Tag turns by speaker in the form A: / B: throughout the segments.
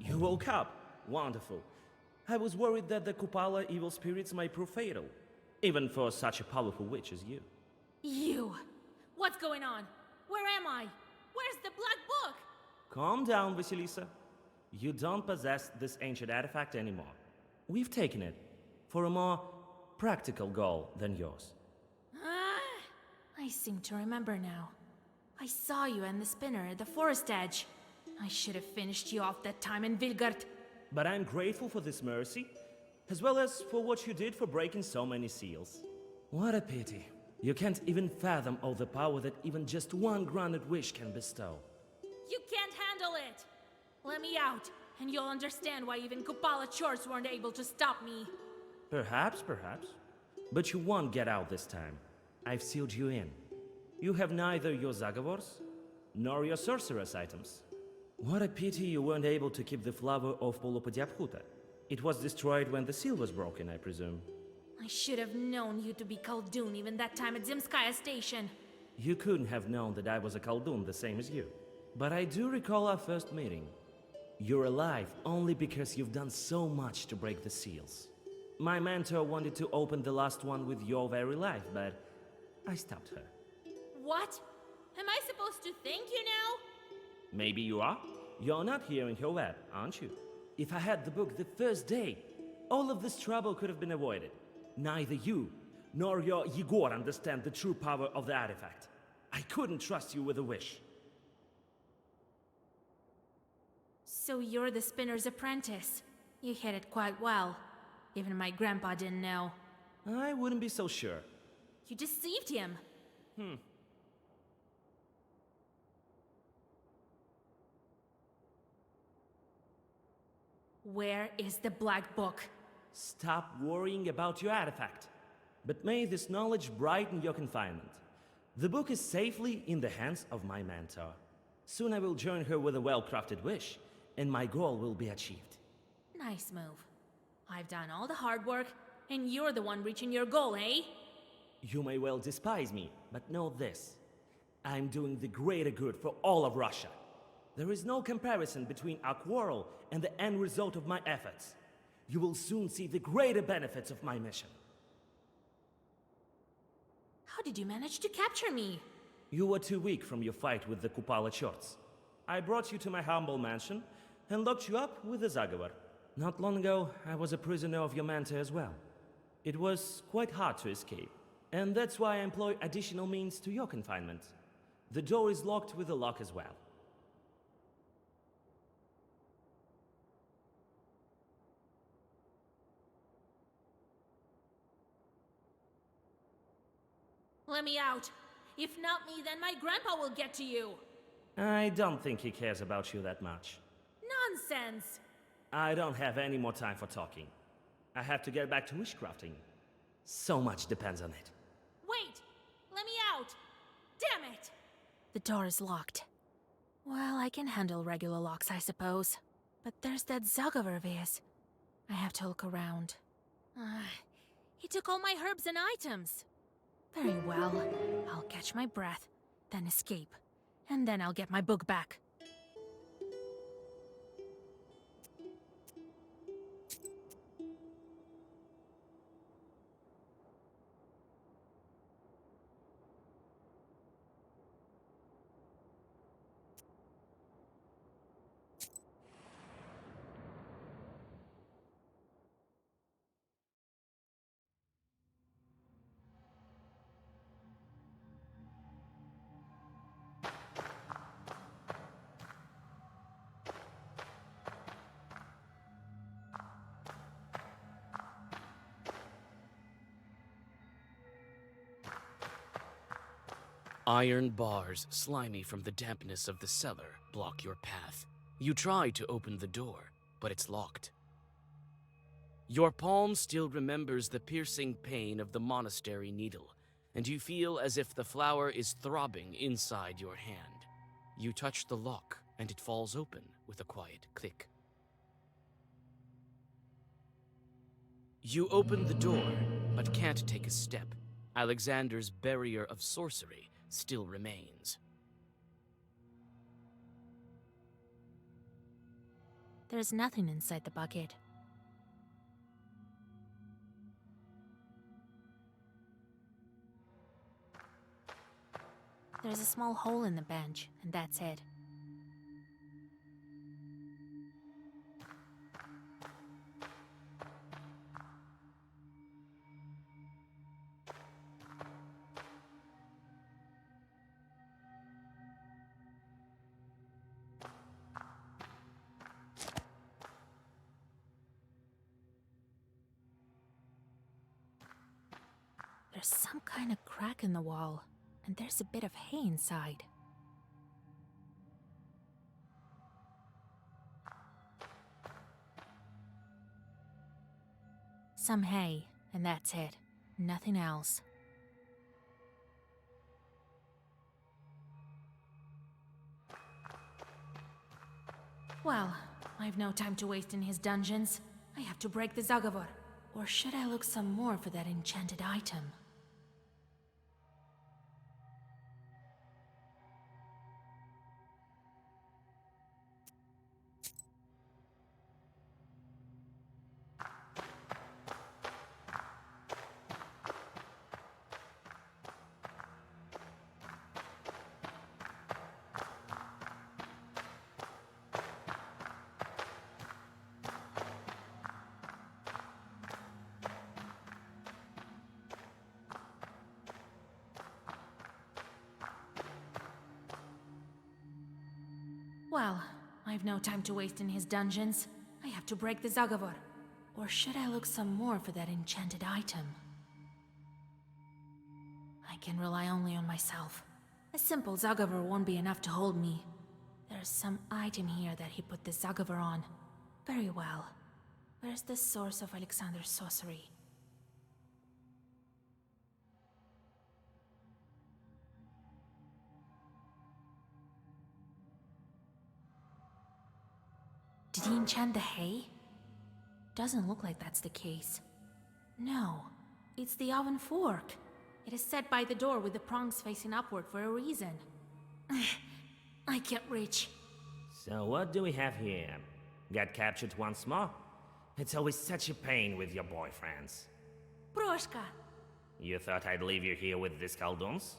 A: You woke up. Wonderful. I was worried that the Kupala evil spirits might prove fatal, even for such a powerful witch as you.
B: You! What's going on? Where am I? Where's the Black Book?
A: Calm down, Vasilisa. You don't possess this ancient artifact anymore. We've taken it for a more practical goal than yours.
B: I seem to remember now. I saw you and the spinner at the forest edge. I should have finished you off that time in Vilgard.
A: But I'm grateful for this mercy, as well as for what you did for breaking so many seals. What a pity. You can't even fathom all the power that even just one granted wish can bestow.
B: You can't handle it! Let me out, and you'll understand why even Kupala chores weren't able to stop me.
A: Perhaps. But you won't get out this time. I've sealed you in. You have neither your Zagavors, nor your sorceress items. What a pity you weren't able to keep the flower of Polopodiaphuta. It was destroyed when the seal was broken, I presume.
B: I should have known you to be Khaldun even that time at Zemskaya Station.
A: You couldn't have known that I was a Khaldun the same as you. But I do recall our first meeting. You're alive only because you've done so much to break the seals. My mentor wanted to open the last one with your very life, but I stopped her.
B: What? Am I supposed to thank you now?
A: Maybe you are. You're not here in her web, aren't you? If I had the book the first day, all of this trouble could have been avoided. Neither you nor your Yegor understand the true power of the artifact. I couldn't trust you with a wish.
B: So you're the spinner's apprentice. You hid it quite well. Even my grandpa didn't know.
A: I wouldn't be so sure.
B: You deceived him. Where is the Black Book?
A: Stop worrying about your artifact. But may this knowledge brighten your confinement. The book is safely in the hands of my mentor. Soon I will join her with a well-crafted wish, and my goal will be achieved.
B: Nice move. I've done all the hard work, and you're the one reaching your goal, eh?
A: You may well despise me, but know this. I'm doing the greater good for all of Russia. There is no comparison between our quarrel and the end result of my efforts. You will soon see the greater benefits of my mission.
B: How did you manage to capture me?
A: You were too weak from your fight with the Kupala Chorts. I brought you to my humble mansion and locked you up with the Zagavar. Not long ago, I was a prisoner of your mentor as well. It was quite hard to escape, and that's why I employ additional means to your confinement. The door is locked with a lock as well.
B: Let me out. If not me, then my grandpa will get to you.
A: I don't think he cares about you that much.
B: Nonsense.
A: I don't have any more time for talking. I have to get back to witchcrafting. So much depends on it.
B: Wait! Let me out! Damn it! The door is locked. Well, I can handle regular locks, I suppose. But there's that Zagavar of his. I have to look around. He took all my herbs and items. Very well. I'll catch my breath, then escape. And then I'll get my book back.
C: Iron bars, slimy from the dampness of the cellar, block your path. You try to open the door, but it's locked. Your palm still remembers the piercing pain of the monastery needle, and you feel as if the flower is throbbing inside your hand. You touch the lock, and it falls open with a quiet click. You open the door, but can't take a step. Alexander's barrier of sorcery still remains.
B: There's nothing inside the bucket. There's a small hole in the bench, and that's it. There's some kind of crack in the wall, and there's a bit of hay inside. Some hay, and that's it. Nothing else. Well, I've no time to waste in his dungeons. I have to break the Zagavor. Or should I look some more for that enchanted item? Well, I've no time to waste in his dungeons. I have to break the Zagavor. Or should I look some more for that enchanted item? I can rely only on myself. A simple Zagavor won't be enough to hold me. There's some item here that he put the Zagavor on. Very well. Where's the source of Alexander's sorcery? Did he enchant the hay? Doesn't look like that's the case. No, it's the oven fork. It is set by the door with the prongs facing upward for a reason. I can't reach.
A: So what do we have here? Got captured once more? It's always such a pain with your boyfriends.
B: Proshka!
A: You thought I'd leave you here with these Kalduns?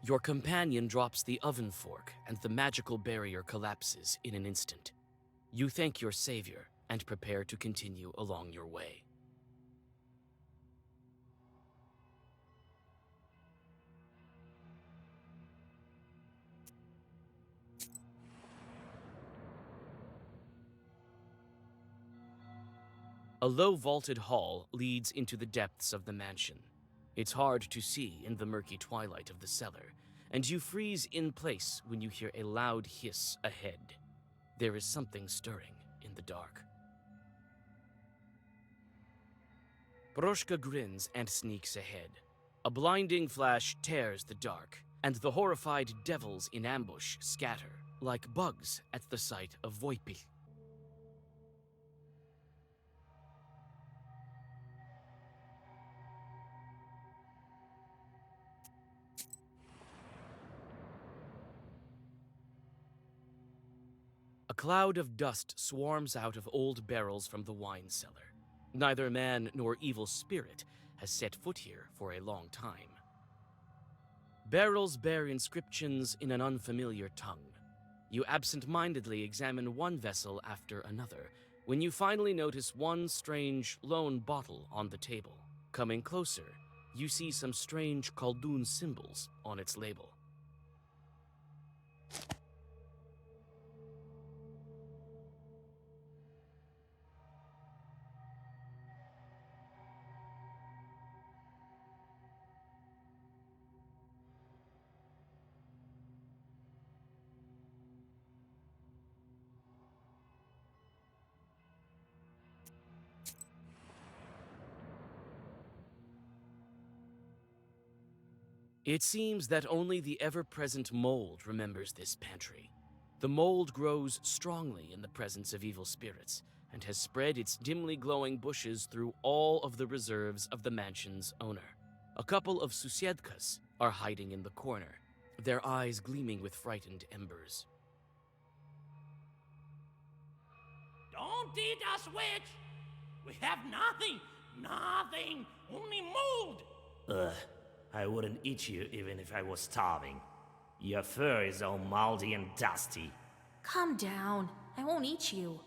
C: Your companion drops the oven fork, and the magical barrier collapses in an instant. You thank your savior and prepare to continue along your way. A low vaulted hall leads into the depths of the mansion. It's hard to see in the murky twilight of the cellar, and you freeze in place when you hear a loud hiss ahead. There is something stirring in the dark. Proshka grins and sneaks ahead. A blinding flash tears the dark, and the horrified devils in ambush scatter like bugs at the sight of Voipil. A cloud of dust swarms out of old barrels from the wine cellar. Neither man nor evil spirit has set foot here for a long time. Barrels bear inscriptions in an unfamiliar tongue. You absent-mindedly examine one vessel after another, when you finally notice one strange, lone bottle on the table. Coming closer, you see some strange Khaldun symbols on its label. It seems that only the ever-present mold remembers this pantry. The mold grows strongly in the presence of evil spirits, and has spread its dimly glowing bushes through all of the reserves of the mansion's owner. A couple of Susiedkas are hiding in the corner, their eyes gleaming with frightened embers.
A: Don't
D: Don't eat us, witch! We have nothing! Nothing! Only mold!
A: Ugh, I wouldn't eat you even if I was starving. Your fur is all moldy and dusty.
B: Calm down. I won't eat you.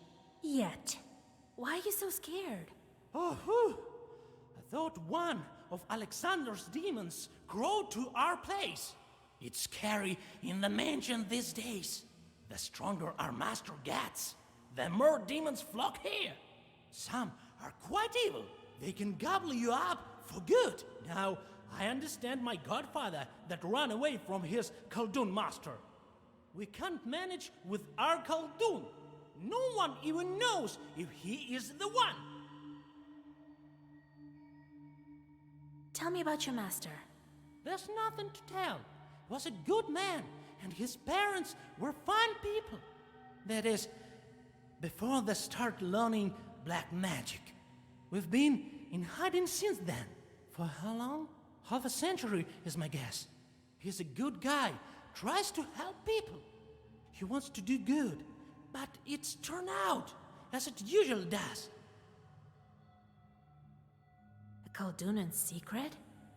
B: Yet. Why are you so scared?
D: Oh, whew. I thought one of Alexander's demons grew to our place. It's scary in the mansion these days. The stronger our master gets, the more demons flock here. Some are quite evil. They can gobble you up for good. Now, I understand my godfather that ran away from his Khaldun master. We can't manage with our Khaldun. No one even knows if he is the one.
B: Tell me about your master.
D: There's nothing to tell. He was a good man, and his parents were fine people. That is, before they start learning black magic. We've been in hiding since then. For how long? Half a century is my guess. He's a good guy, tries to help people. He wants to do good, but it's turned out as it usually does.
B: A Kaldunan's secret?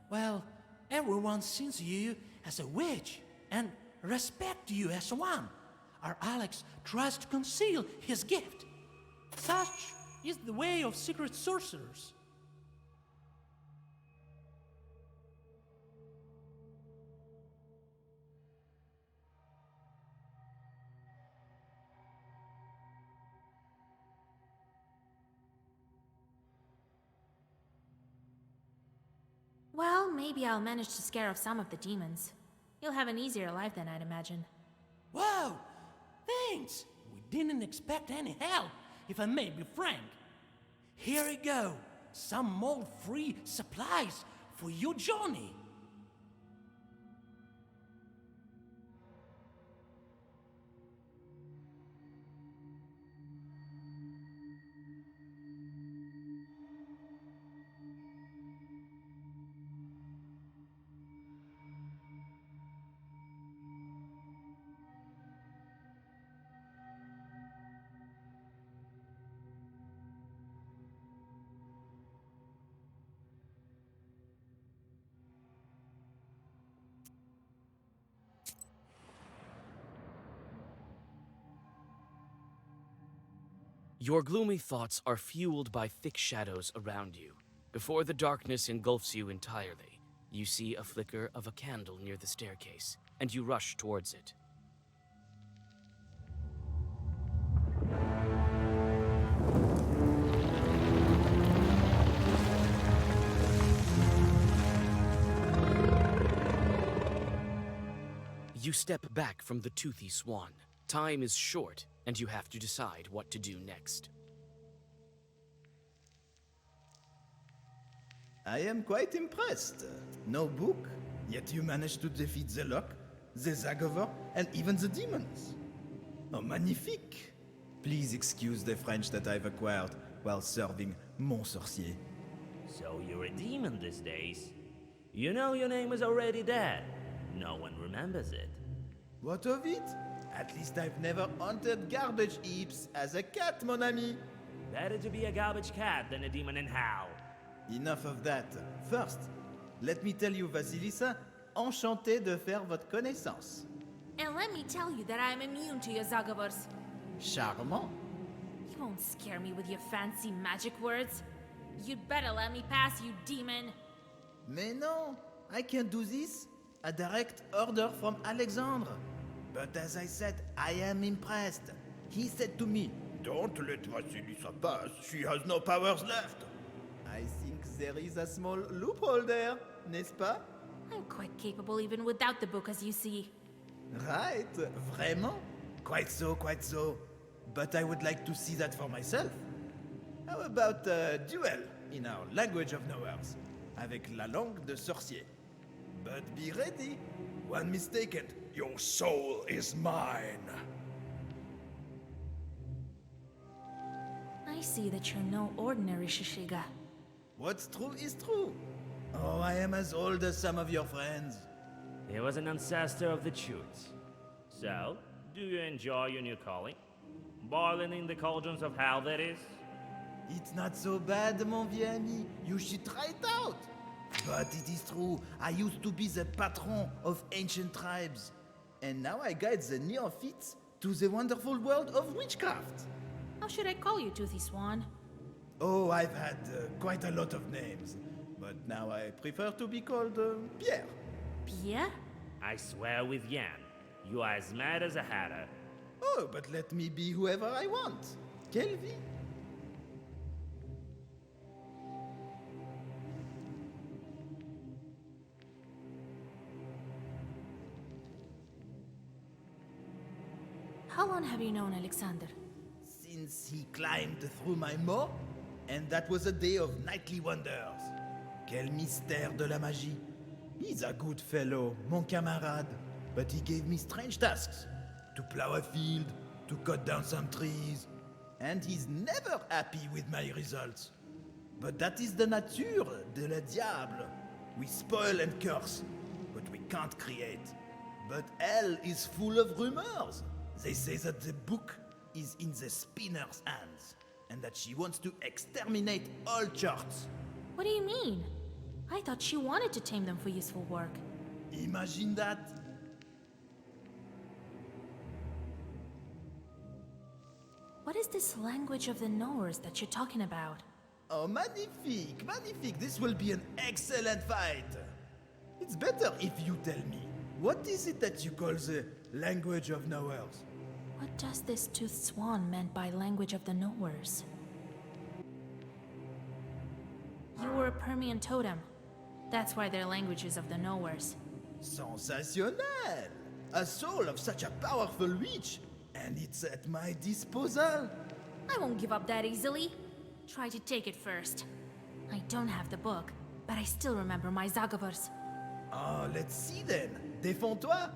D: Well, everyone sees you as a witch and respect you as one. Our Alex tries to conceal his gift. Such is the way of secret sorcerers.
B: Well, maybe I'll manage to scare off some of the demons. You'll have an easier life than I'd imagine.
D: Wow! Thanks! We didn't expect any help, if I may be frank. Here you go. Some more free supplies for your journey.
C: Your gloomy thoughts are fueled by thick shadows around you. Before the darkness engulfs you entirely, you see a flicker of a candle near the staircase, and you rush towards it. You step back from the toothy swan. Time is short, and you have to decide what to do next.
E: I am quite impressed. No book, yet you managed to defeat the Lock, the Zagover, and even the demons. Oh, magnifique! Please excuse the French that I've acquired while serving Mon Sorcier.
A: So you're a demon these days? You know your name is already dead. No one remembers it.
E: What of it? At least I've never haunted garbage heaps as a cat, mon ami.
A: Better to be a garbage cat than a demon in hell.
E: Enough of that. First, let me tell you, Vasilisa, enchanté de faire votre connaissance.
B: And let me tell you that I'm immune to your Zagavors.
E: Charmant.
B: You won't scare me with your fancy magic words. You'd better let me pass, you demon.
E: Mais non, I can't do this. A direct order from Alexandre. But as I said, I am impressed. He said to me, "Don't let Vasilisa pass. She has no powers left." I think there is a small loophole there, n'est-ce pas?
B: I'm quite capable even without the book, as you see.
E: Right, vraiment? Quite so, quite so. But I would like to see that for myself. How about a duel in our language of nowheres, avec la langue de sorcier? But be ready. One mistake and your soul is mine.
B: I see that you're no ordinary Shishiga.
E: What's true is true. Oh, I am as old as some of your friends.
A: He was an ancestor of the Chutes. So, do you enjoy your new calling? Boiling in the cauldrons of hell, that is?
E: It's not so bad, mon vieux ami. You should try it out. But it is true, I used to be the patron of ancient tribes. And now I guide the neophytes to the wonderful world of witchcraft.
B: How should I call you, Toothy Swan?
E: Oh, I've had quite a lot of names. But now I prefer to be called Pierre.
B: Pierre?
A: I swear with Yan, you are as mad as a hatter.
E: Oh, but let me be whoever I want. Quelle vie?
B: How long have you known Alexander?
E: Since he climbed through my maw, and that was a day of nightly wonders. Quel mystère de la magie. He's a good fellow, mon camarade, but he gave me strange tasks. To plow a field, to cut down some trees, and he's never happy with my results. But that is the nature de la diable. We spoil and curse, but we can't create. But hell is full of rumors. They say that the book is in the spinner's hands, and that she wants to exterminate all charts.
B: What do you mean? I thought she wanted to tame them for useful work.
E: Imagine that.
B: What is this language of the knowers that you're talking about?
E: Oh, magnifique, magnifique. This will be an excellent fight. It's better if you tell me. What is it that you call the language of knowers?
B: What does this toothed swan meant by language of the knowers? You were a Permian totem. That's why they're languages of the knowers.
E: Sensational! A soul of such a powerful witch, and it's at my disposal.
B: I won't give up that easily. Try to take it first. I don't have the book, but I still remember my Zagavars.
E: Oh, let's see then. Défends-toi!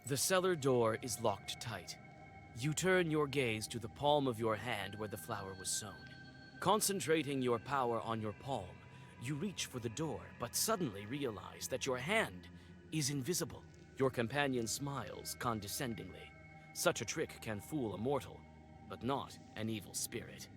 C: The cellar door is locked tight. You turn your gaze to the palm of your hand where the flower was sown. Concentrating your power on your palm, you reach for the door, but suddenly realize that your hand is invisible. Your companion smiles condescendingly. Such a trick can fool a mortal, but not an evil spirit.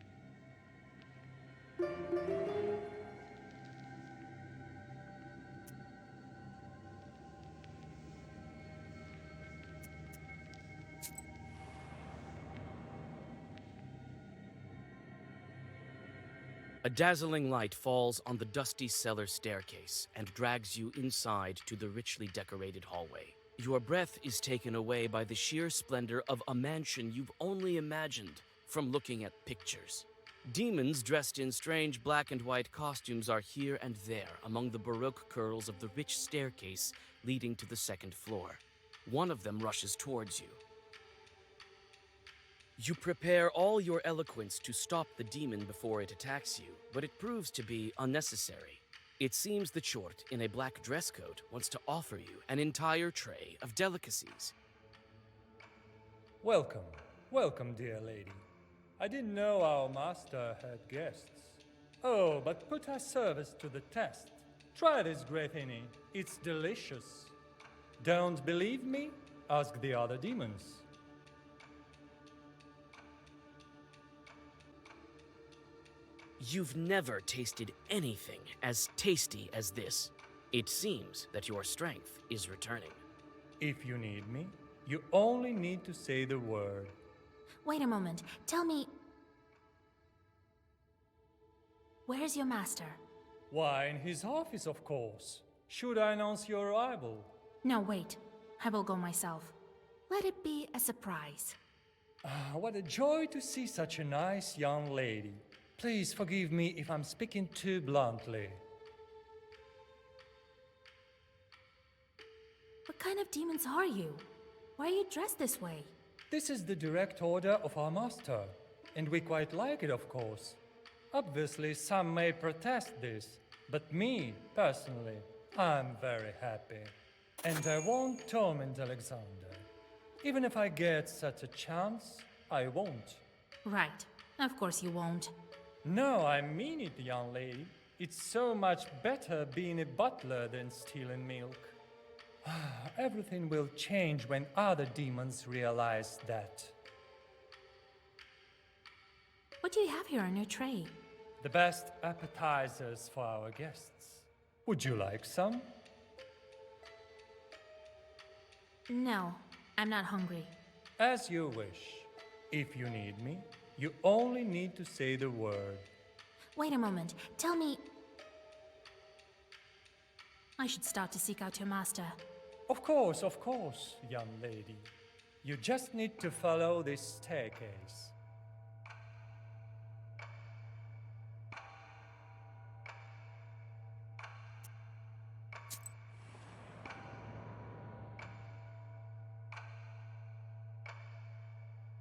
C: A dazzling light falls on the dusty cellar staircase and drags you inside to the richly decorated hallway. Your breath is taken away by the sheer splendor of a mansion you've only imagined from looking at pictures. Demons dressed in strange black and white costumes are here and there among the baroque curls of the rich staircase leading to the second floor. One of them rushes towards you. You prepare all your eloquence to stop the demon before it attacks you, but it proves to be unnecessary. It seems the Chort in a black dress coat wants to offer you an entire tray of delicacies.
F: Welcome, welcome, dear lady. I didn't know our master had guests. Oh, but put our service to the test. Try this grapini, it's delicious. Don't believe me? Ask the other demons.
C: You've never tasted anything as tasty as this. It seems that your strength is returning.
F: If you need me, you only need to say the word.
B: Wait a moment. Tell me. Where's your master?
F: Why, in his office, of course. Should I announce your arrival?
B: No, wait. I will go myself. Let it be a surprise.
F: Ah, what a joy to see such a nice young lady. Please forgive me if I'm speaking too bluntly.
B: What kind of demons are you? Why are you dressed this way?
F: This is the direct order of our master, and we quite like it, of course. Obviously, some may protest this, but me, personally, I'm very happy. And I won't torment Alexander. Even if I get such a chance, I won't.
B: Right. Of course you won't.
F: No, I mean it, young lady. It's so much better being a butler than stealing milk. Everything will change when other demons realize that.
B: What do you have here on your tray?
F: The best appetizers for our guests. Would you like some?
B: No, I'm not hungry.
F: As you wish. If you need me, you only need to say the word.
B: Wait a moment. Tell me. I should start to seek out your master.
F: Of course, young lady. You just need to follow this staircase.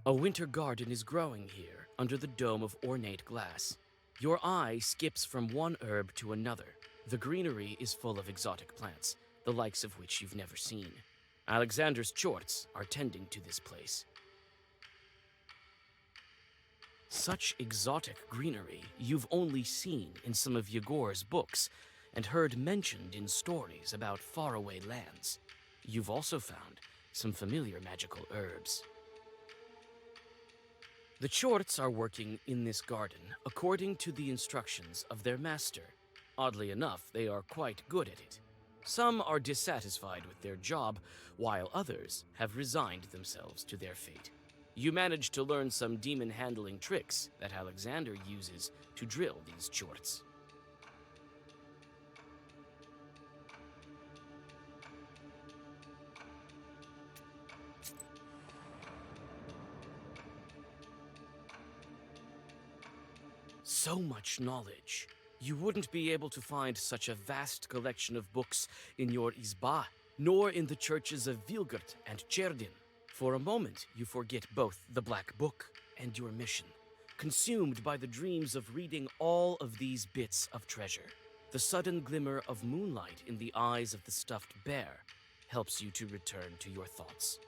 C: A winter garden is growing here, under the dome of ornate glass. Your eye skips from one herb to another. The greenery is full of exotic plants, the likes of which you've never seen. Alexander's Chorts are tending to this place. Such exotic greenery you've only seen in some of Yegor's books and heard mentioned in stories about faraway lands. You've also found some familiar magical herbs. The Chorts are working in this garden according to the instructions of their master. Oddly enough, they are quite good at it. Some are dissatisfied with their job, while others have resigned themselves to their fate. You manage to learn some demon-handling tricks that Alexander uses to drill these Chorts. So much knowledge. You wouldn't be able to find such a vast collection of books in your Izba, nor in the churches of Vilgert and Cherdin. For a moment, you forget both the Black Book and your mission, consumed by the dreams of reading all of these bits of treasure. The sudden glimmer of moonlight in the eyes of the stuffed bear helps you to return to your thoughts.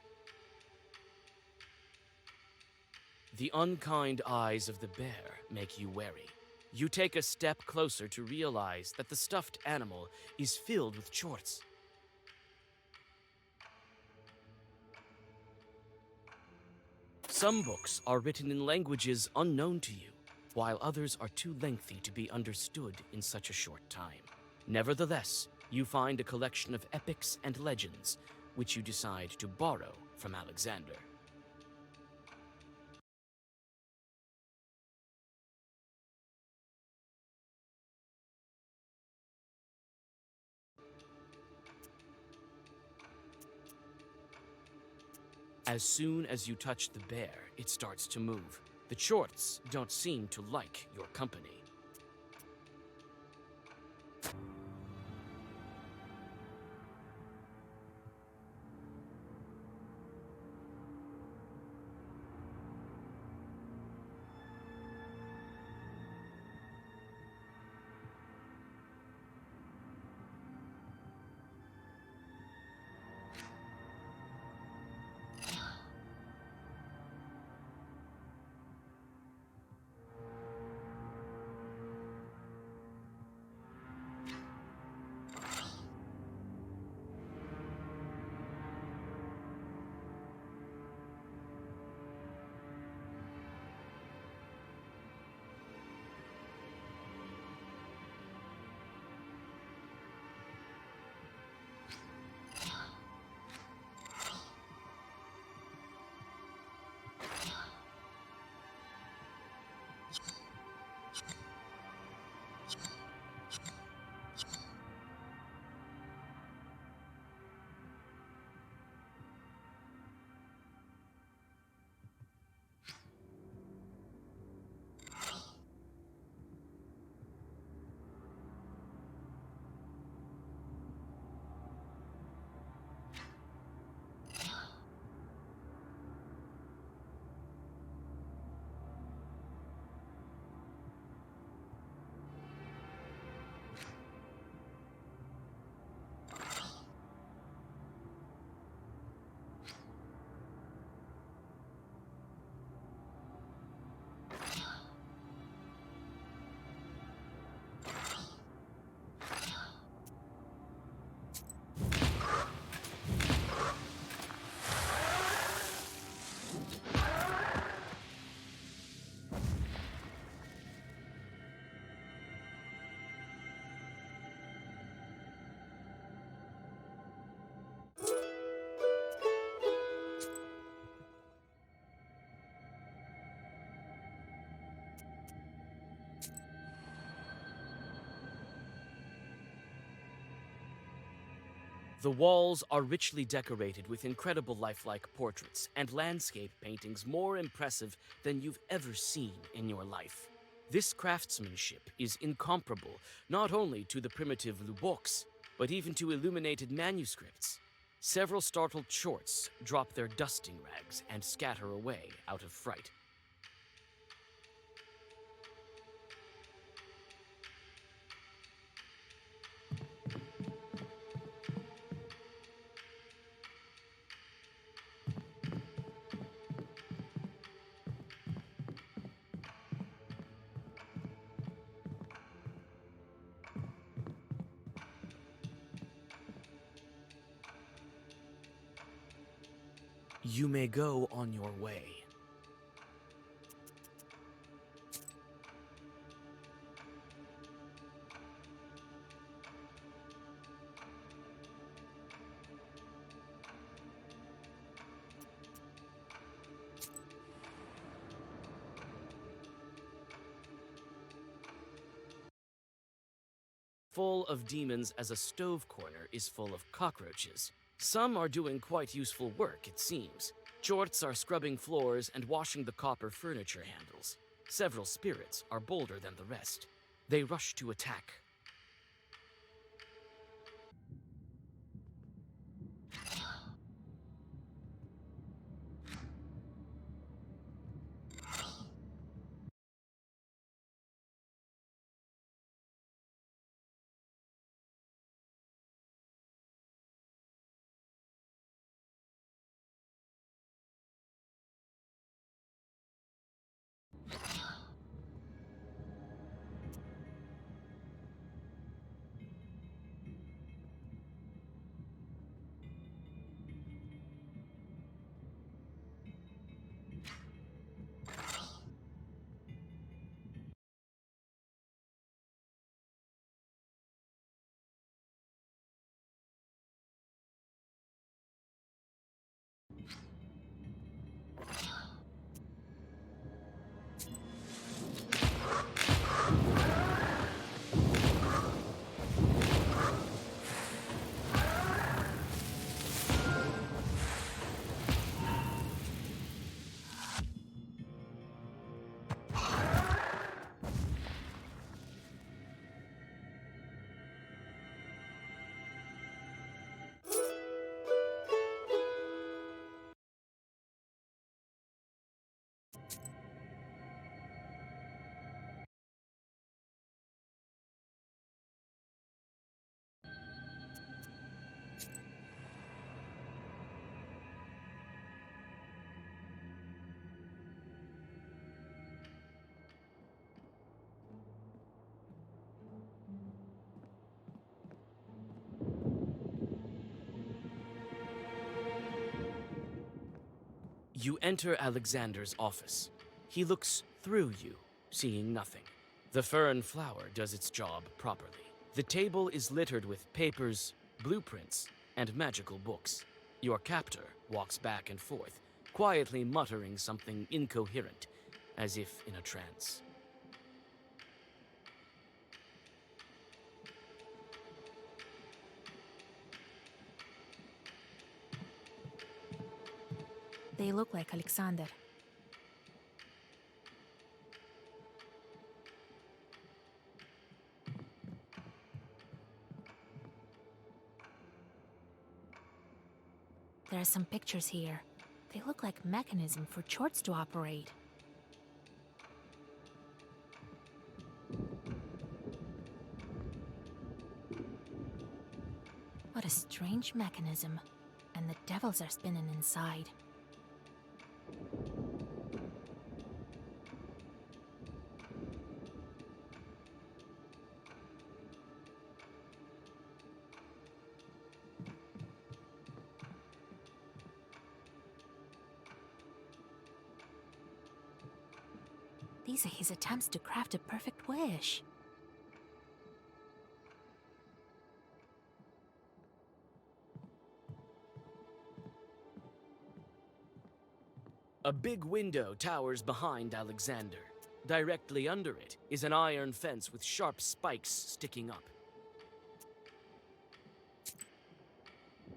C: The unkind eyes of the bear make you wary. You take a step closer to realize that the stuffed animal is filled with Chorts. Some books are written in languages unknown to you, while others are too lengthy to be understood in such a short time. Nevertheless, you find a collection of epics and legends, which you decide to borrow from Alexander. As soon as you touch the bear, it starts to move. The Chorts don't seem to like your company. The walls are richly decorated with incredible lifelike portraits and landscape paintings more impressive than you've ever seen in your life. This craftsmanship is incomparable not only to the primitive luboks, but even to illuminated manuscripts. Several startled Chorts drop their dusting rags and scatter away out of fright. You may go on your way. Full of demons as a stove corner is full of cockroaches. Some are doing quite useful work, it seems. Chorts are scrubbing floors and washing the copper furniture handles. Several spirits are bolder than the rest. They rush to attack. You enter Alexander's office. He looks through you, seeing nothing. The fern flower does its job properly. The table is littered with papers, blueprints, and magical books. Your captor walks back and forth, quietly muttering something incoherent, as if in a trance.
B: They look like Alexander. There are some pictures here. They look like mechanism for Chorts to operate. What a strange mechanism. And the devils are spinning inside. These are his attempts to craft a perfect wish.
C: A big window towers behind Alexander. Directly under it is an iron fence with sharp spikes sticking up.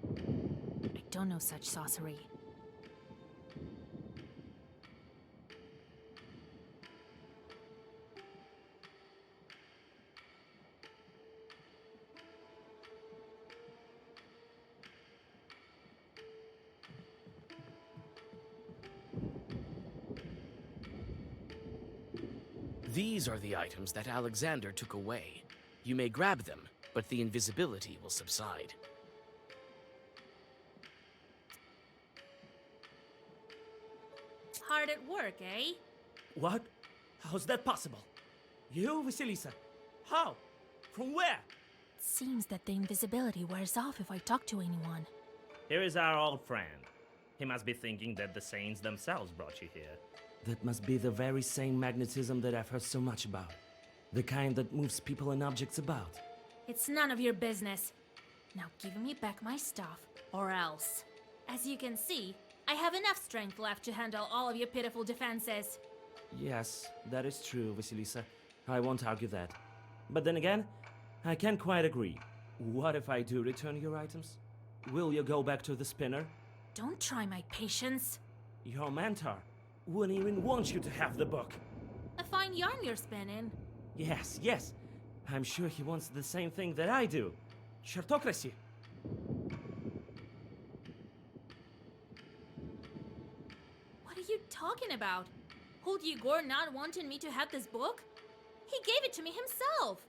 B: I don't know such sorcery.
C: These are the items that Alexander took away. You may grab them, but the invisibility will subside.
B: Hard at work, eh?
A: What? How's that possible? You, Vasilisa? How? From where?
B: It seems that the invisibility wears off if I talk to anyone.
A: Here is our old friend. He must be thinking that the Saints themselves brought you here. That must be the very same magnetism that I've heard so much about. The kind that moves people and objects about.
B: It's none of your business. Now give me back my stuff, or else. As you can see, I have enough strength left to handle all of your pitiful defenses.
A: Yes, that is true, Vasilisa. I won't argue that. But then again, I can't quite agree. What if I do return your items? Will you go back to the spinner?
B: Don't try my patience.
A: Your mentor wouldn't even want you to have the book.
B: A fine yarn you're spinning.
A: Yes, yes. I'm sure he wants the same thing that I do. Chartocracy.
B: What are you talking about? Hold Yegor not wanting me to have this book? He gave it to me himself.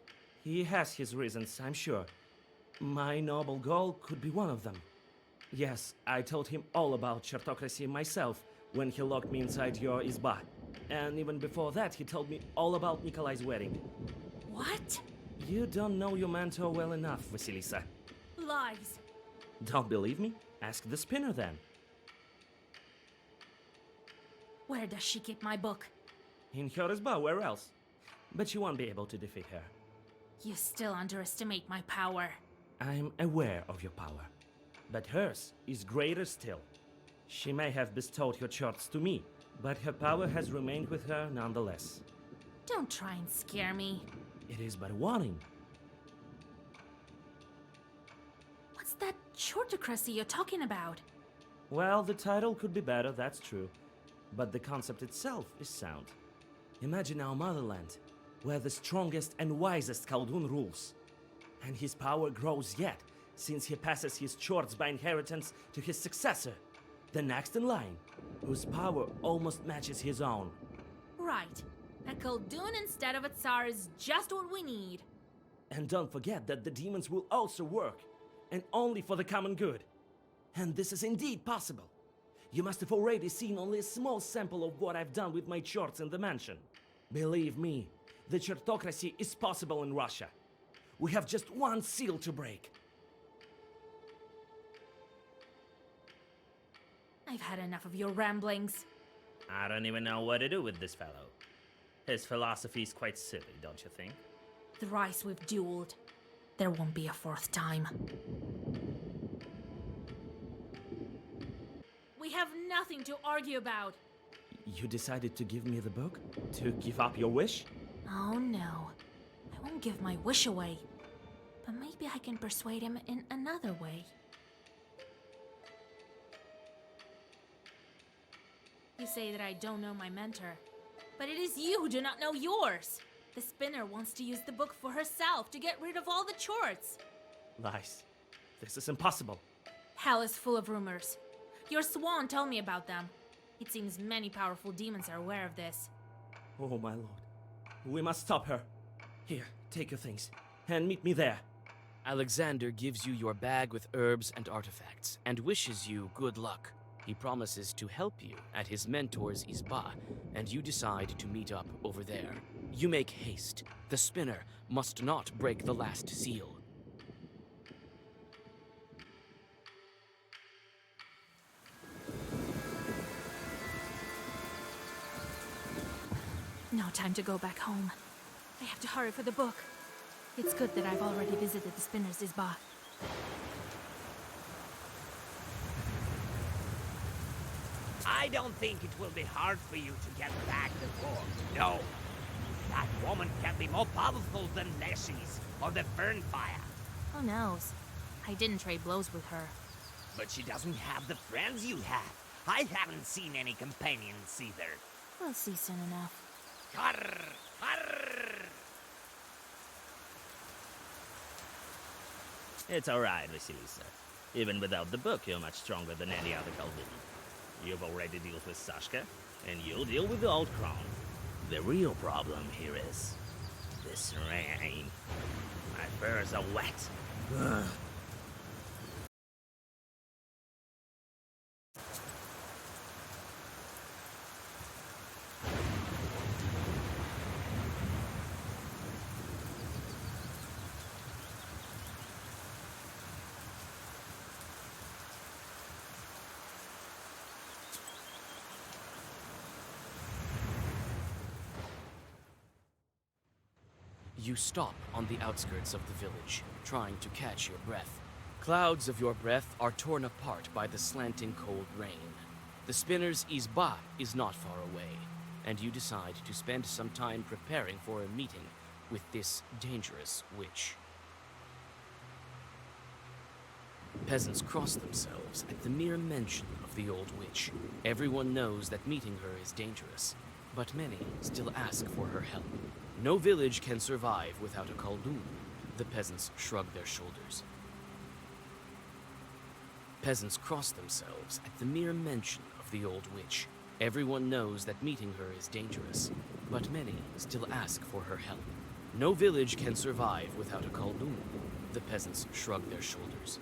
A: He has his reasons, I'm sure. My noble goal could be one of them. Yes, I told him all about Chartocracy myself when he locked me inside your izba. And even before that, he told me all about Nikolai's wedding.
B: What?
A: You don't know your mentor well enough, Vasilisa.
B: Lies.
A: Don't believe me? Ask the spinner then.
B: Where does she keep my book?
A: In her izba, where else? But you won't be able to defeat her.
B: You still underestimate my power.
A: I'm aware of your power. But hers is greater still. She may have bestowed her charts to me, but her power has remained with her nonetheless.
B: Don't try and scare me.
A: It is but a warning.
B: What's that Chartocracy you're talking about?
A: Well, the title could be better, that's true. But the concept itself is sound. Imagine our motherland, where the strongest and wisest Khaldun rules. And his power grows yet, since he passes his charts by inheritance to his successor, the next in line, whose power almost matches his own.
B: Right. A Khaldun instead of a Tsar is just what we need.
A: And don't forget that the demons will also work, and only for the common good. And this is indeed possible. You must have already seen only a small sample of what I've done with my charts in the mansion. Believe me, the Chartocracy is possible in Russia. We have just one seal to break.
B: I've had enough of your ramblings.
A: I don't even know what to do with this fellow. His philosophy is quite silly, don't you think?
B: Thrice we've dueled. There won't be a fourth time. We have nothing to argue about.
A: You decided to give me the book? To give up your wish?
B: Oh no. I won't give my wish away. But maybe I can persuade him in another way. You say that I don't know my mentor. But it is you who do not know yours. The spinner wants to use the book for herself to get rid of all the Chorts.
A: Lies. This is impossible.
B: Hell is full of rumors. Your swan told me about them. It seems many powerful demons are aware of this.
A: Oh, my lord. We must stop her. Here, take your things. And meet me there.
C: Alexander gives you your bag with herbs and artifacts and wishes you good luck. He promises to help you at his mentor's Izba, and you decide to meet up over there. You make haste. The spinner must not break the last seal.
B: No time to go back home. I have to hurry for the book. It's good that I've already visited the spinner's Izba.
G: I don't think it will be hard for you to get back the book. No. That woman can be more powerful than Leshy's or the Fernfire.
B: Who knows? I didn't trade blows with her.
G: But she doesn't have the friends you have. I haven't seen any companions either.
B: We'll see soon enough.
G: Arr! Arr!
A: It's alright, Vasilisa. Even without the book, you're much stronger than any other Kaldun. You've already dealt with Sashka, and you'll deal with the Old Crown. The real problem here is this rain. My furs are wet. Ugh.
C: You stop on the outskirts of the village, trying to catch your breath. Clouds of your breath are torn apart by the slanting cold rain. The spinner's Izba is not far away, and you decide to spend some time preparing for a meeting with this dangerous witch. Peasants cross themselves at the mere mention of the old witch. Everyone knows that meeting her is dangerous, but many still ask for her help. No village can survive without a Kaldun. The peasants shrug their shoulders. Peasants cross themselves at the mere mention of the old witch. Everyone knows that meeting her is dangerous, but many still ask for her help. No village can survive without a Kaldun. The peasants shrug their shoulders.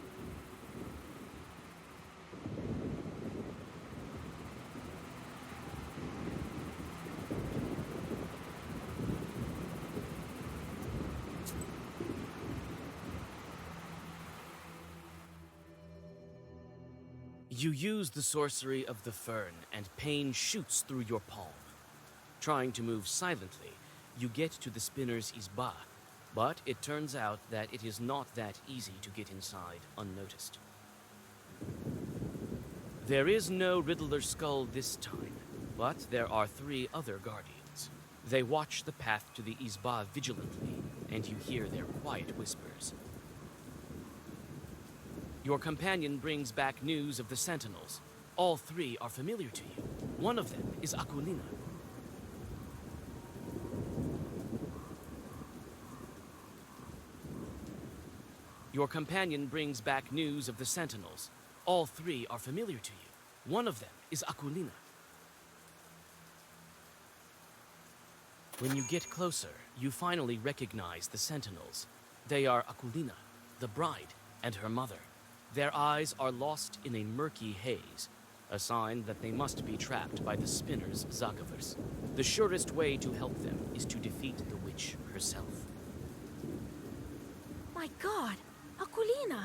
C: You use the sorcery of the fern, and pain shoots through your palm. Trying to move silently, you get to the spinner's Izba, but it turns out that it is not that easy to get inside unnoticed. There is no Riddler skull this time, but there are 3 other guardians. They watch the path to the Izba vigilantly, and you hear their quiet whispers. Your companion brings back news of the Sentinels. All 3 are familiar to you. One of them is Akulina. Your companion brings back news of the Sentinels. All 3 are familiar to you. One of them is Akulina. When you get closer, you finally recognize the Sentinels. They are Akulina, the bride, and her mother. Their eyes are lost in a murky haze, a sign that they must be trapped by the spinner's Zagavers. The surest way to help them is to defeat the witch herself.
B: My god! Akulina!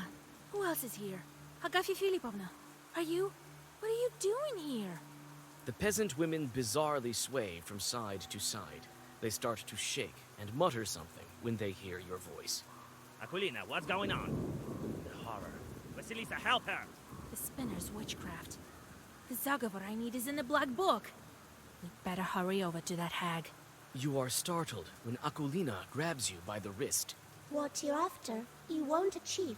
B: Who else is here? Agafia Filipovna, are you? What are you doing here?
C: The peasant women bizarrely sway from side to side. They start to shake and mutter something when they hear your voice.
A: Aquilina, what's going on? The horror. Vasilisa, help her!
B: The spinner's witchcraft. The Zagavar I need is in the Black Book. We'd better hurry over to that hag.
C: You are startled when Aquilina grabs you by the wrist.
H: What you're after, you won't achieve.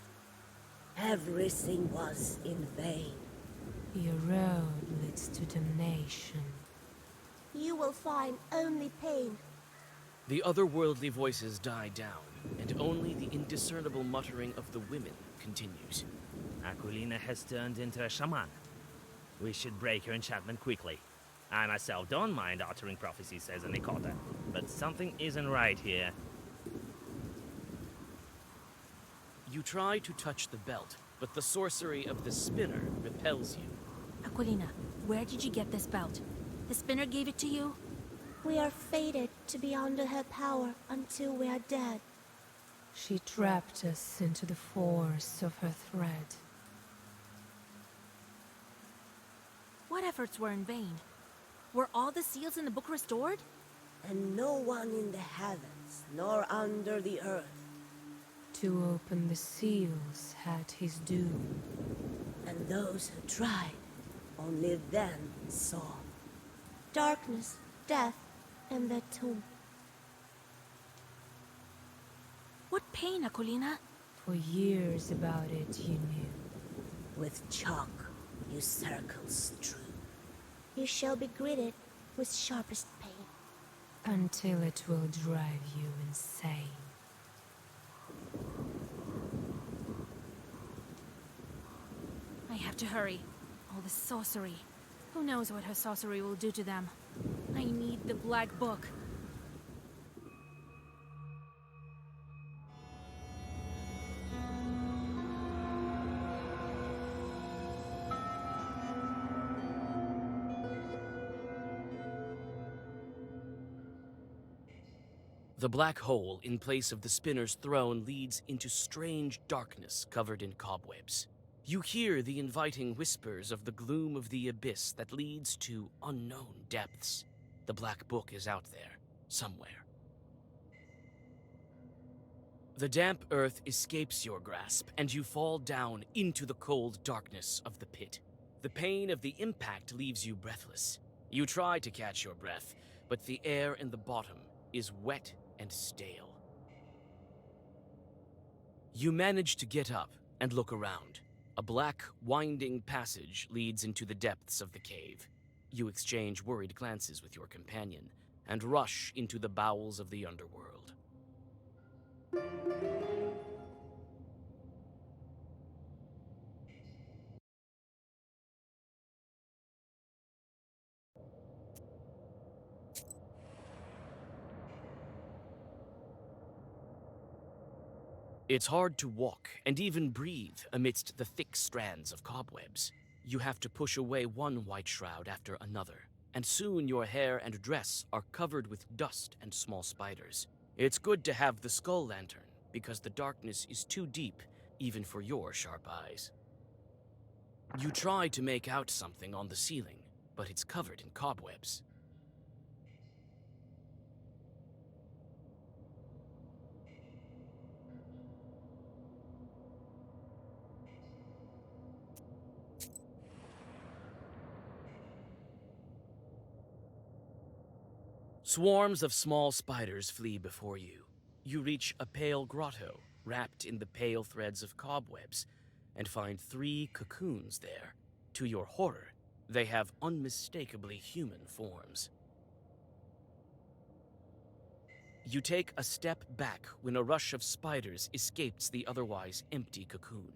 I: Everything was in vain.
B: Your road leads to damnation.
H: You will find only pain.
C: The otherworldly voices die down, and only the indiscernible muttering of the women continues.
A: Aquilina has turned into a shaman. We should break her enchantment quickly. I myself don't mind uttering prophecies as an Ikota, but something isn't right here.
C: You try to touch the belt, but the sorcery of the spinner repels you.
B: Aquilina, where did you get this belt? The spinner gave it to you?
H: We are fated to be under her power until we are dead.
B: She trapped us into the force of her thread. What efforts were in vain? Were all the seals in the book restored?
I: And no one in the heavens, nor under the earth.
B: To open the seals had his doom.
I: And those who tried, only then saw.
H: Darkness, death, and the tomb.
B: What pain, Aquilina? For years about it you knew.
I: With chalk, you circles true.
H: You shall be greeted with sharpest pain.
B: Until it will drive you insane. I have to hurry. All the sorcery. Who knows what her sorcery will do to them? I need the Black Book.
C: The black hole in place of the spinner's throne leads into strange darkness covered in cobwebs. You hear the inviting whispers of the gloom of the abyss that leads to unknown depths. The Black Book is out there, somewhere. The damp earth escapes your grasp, and you fall down into the cold darkness of the pit. The pain of the impact leaves you breathless. You try to catch your breath, but the air in the bottom is wet and stale. You manage to get up and look around. A black, winding passage leads into the depths of the cave. You exchange worried glances with your companion and rush into the bowels of the underworld. It's hard to walk and even breathe amidst the thick strands of cobwebs. You have to push away one white shroud after another, and soon your hair and dress are covered with dust and small spiders. It's good to have the skull lantern, because the darkness is too deep even for your sharp eyes. You try to make out something on the ceiling, but it's covered in cobwebs. Swarms of small spiders flee before you. You reach a pale grotto, wrapped in the pale threads of cobwebs, and find 3 cocoons there. To your horror, they have unmistakably human forms. You take a step back when a rush of spiders escapes the otherwise empty cocoon.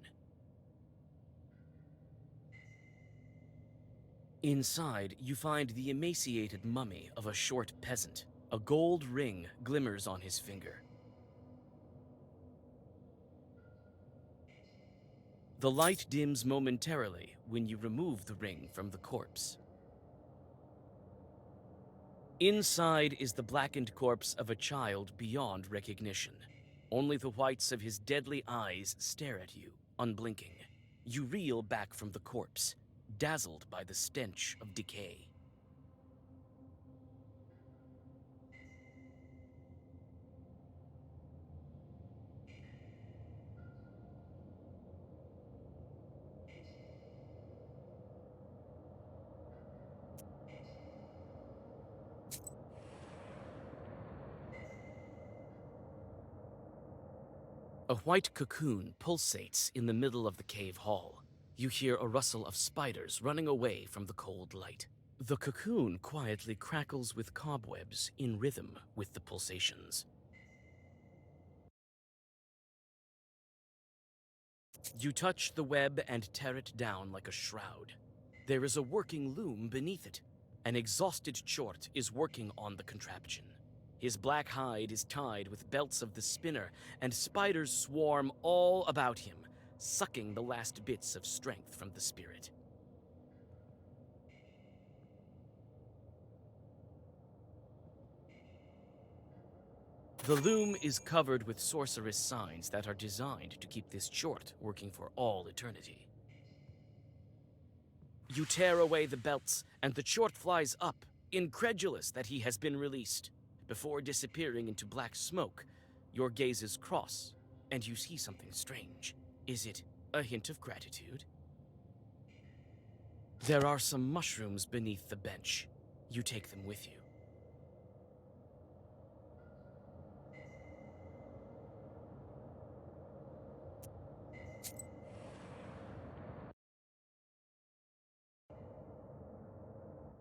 C: Inside, you find the emaciated mummy of a short peasant. A gold ring glimmers on his finger. The light dims momentarily when you remove the ring from the corpse. Inside is the blackened corpse of a child beyond recognition. Only the whites of his deadly eyes stare at you, unblinking. You reel back from the corpse. dazzled by the stench of decay. A white cocoon pulsates in the middle of the cave hall. You hear a rustle of spiders running away from the cold light. The cocoon quietly crackles with cobwebs in rhythm with the pulsations. You touch the web and tear it down like a shroud. There is a working loom beneath it. An exhausted Chort is working on the contraption. His black hide is tied with belts of the spinner, and spiders swarm all about him, sucking the last bits of strength from the spirit. The loom is covered with sorceress signs that are designed to keep this Chort working for all eternity. You tear away the belts, and the Chort flies up, incredulous that he has been released. Before disappearing into black smoke, your gazes cross, and you see something strange. Is it a hint of gratitude? There are some mushrooms beneath the bench. You take them with you.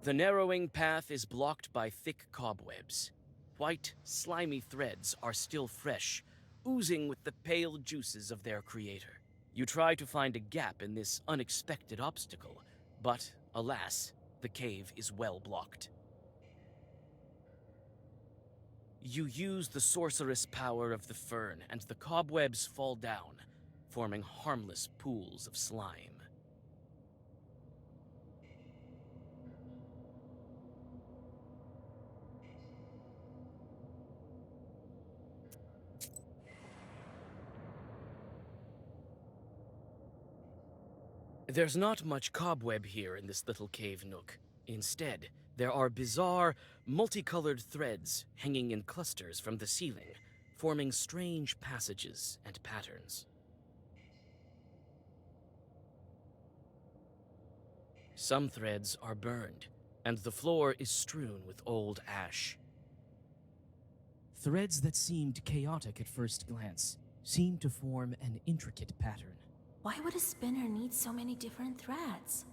C: The narrowing path is blocked by thick cobwebs. White, slimy threads are still fresh, oozing with the pale juices of their creator. You try to find a gap in this unexpected obstacle, but, alas, the cave is well blocked. You use the sorceress power of the fern, and the cobwebs fall down, forming harmless pools of slime. There's not much cobweb here in this little cave nook. Instead, there are bizarre, multicolored threads hanging in clusters from the ceiling, forming strange passages and patterns. Some threads are burned, and the floor is strewn with old ash.
J: Threads that seemed chaotic at first glance seem to form an intricate pattern.
B: Why would a spinner need so many different threads?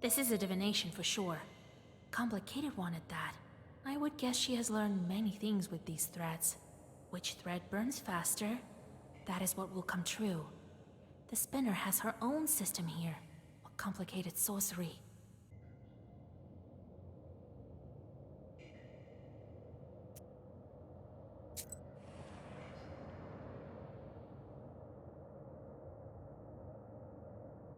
B: This is a divination for sure. Complicated one at that. I would guess she has learned many things with these threads. Which thread burns faster? That is what will come true. The spinner has her own system here. A complicated sorcery.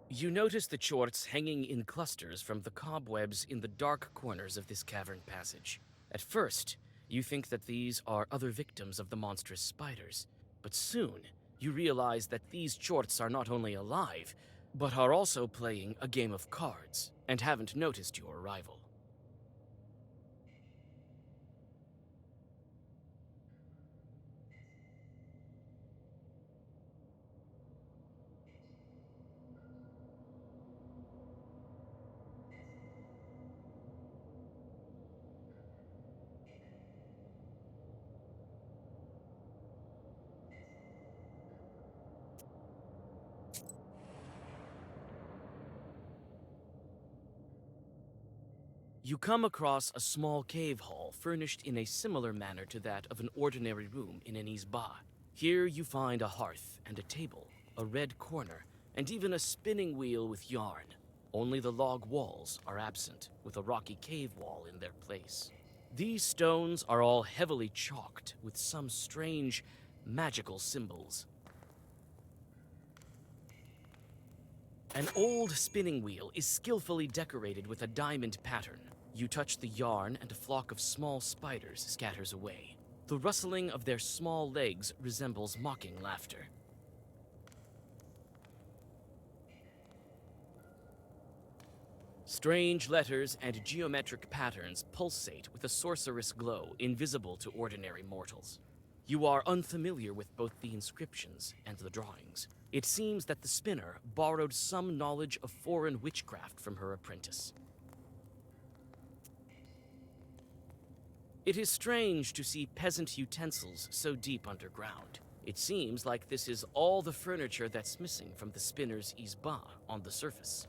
C: You notice the Chorts hanging in clusters from the cobwebs in the dark corners of this cavern passage. At first, you think that these are other victims of the monstrous spiders, but soon you realize that these Chorts are not only alive, but are also playing a game of cards and haven't noticed your arrival. You come across a small cave hall furnished in a similar manner to that of an ordinary room in an Izba. Here you find a hearth and a table, a red corner, and even a spinning wheel with yarn. Only the log walls are absent, with a rocky cave wall in their place. These stones are all heavily chalked with some strange, magical symbols. An old spinning wheel is skillfully decorated with a diamond pattern. You touch the yarn and a flock of small spiders scatters away. The rustling of their small legs resembles mocking laughter. Strange letters and geometric patterns pulsate with a sorcerous glow invisible to ordinary mortals. You are unfamiliar with both the inscriptions and the drawings. It seems that the spinner borrowed some knowledge of foreign witchcraft from her apprentice. It is strange to see peasant utensils so deep underground. It seems like this is all the furniture that's missing from the spinner's izba on the surface.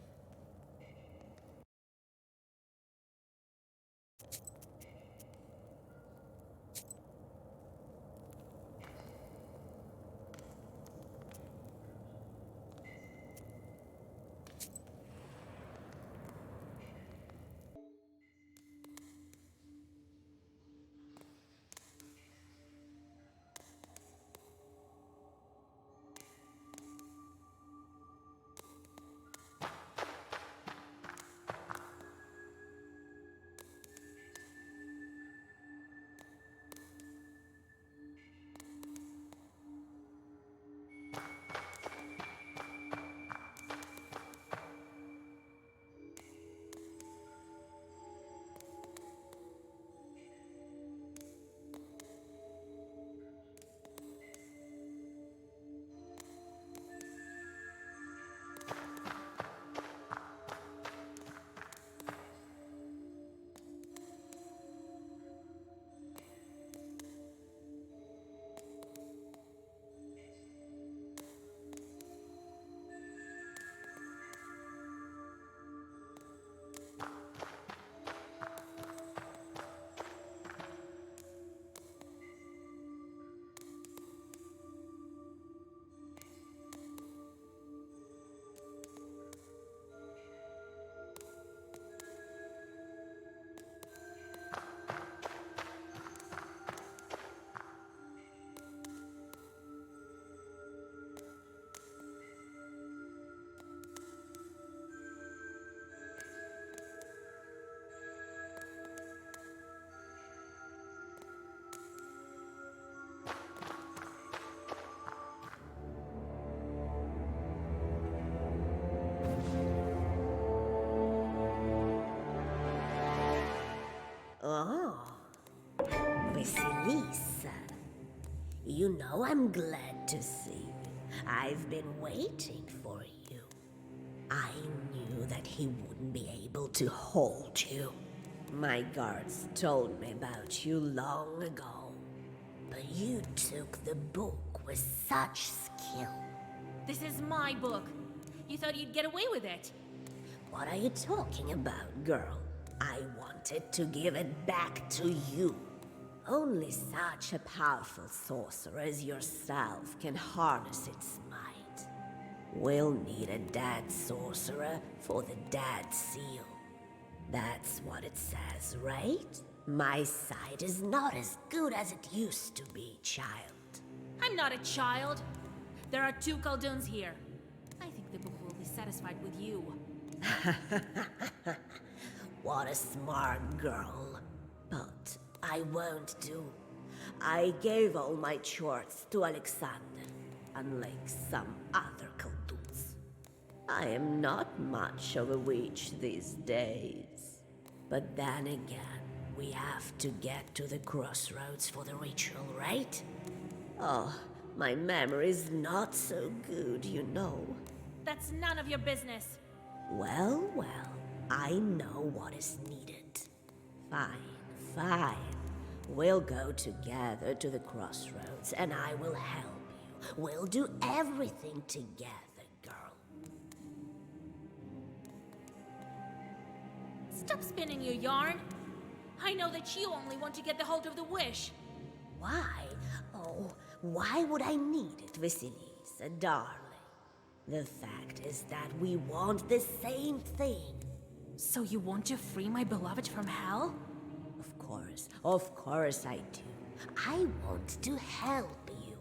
I: Oh, Vasilisa. You know I'm glad to see you. I've been waiting for you. I knew that he wouldn't be able to hold you. My guards told me about you long ago. But you took the book with such skill.
B: This is my book. You thought you'd get away with it.
I: What are you talking about, girl? I wanted to give it back to you. Only such a powerful sorcerer as yourself can harness its might. We'll need a dead sorcerer for the dead seal. That's what it says, right? My sight is not as good as it used to be, child.
B: I'm not a child. There are 2 Khaldoons here. I think the book will be satisfied with you.
I: What a smart girl. But I won't do. I gave all my chores to Alexander, unlike some other Khaldoons. I am not much of a witch these days. But then again, we have to get to the crossroads for the ritual, right? Oh, my memory's not so good, you know.
B: That's none of your business.
I: Well, I know what is needed. Fine. We'll go together to the crossroads, and I will help you. We'll do everything together, girl.
B: Stop spinning your yarn. I know that you only want to get the hold of the wish.
I: Why? Oh, why would I need it, Vasilisa, darling? The fact is that we want the same thing.
B: So you want to free my beloved from hell?
I: Of course I do. I want to help you.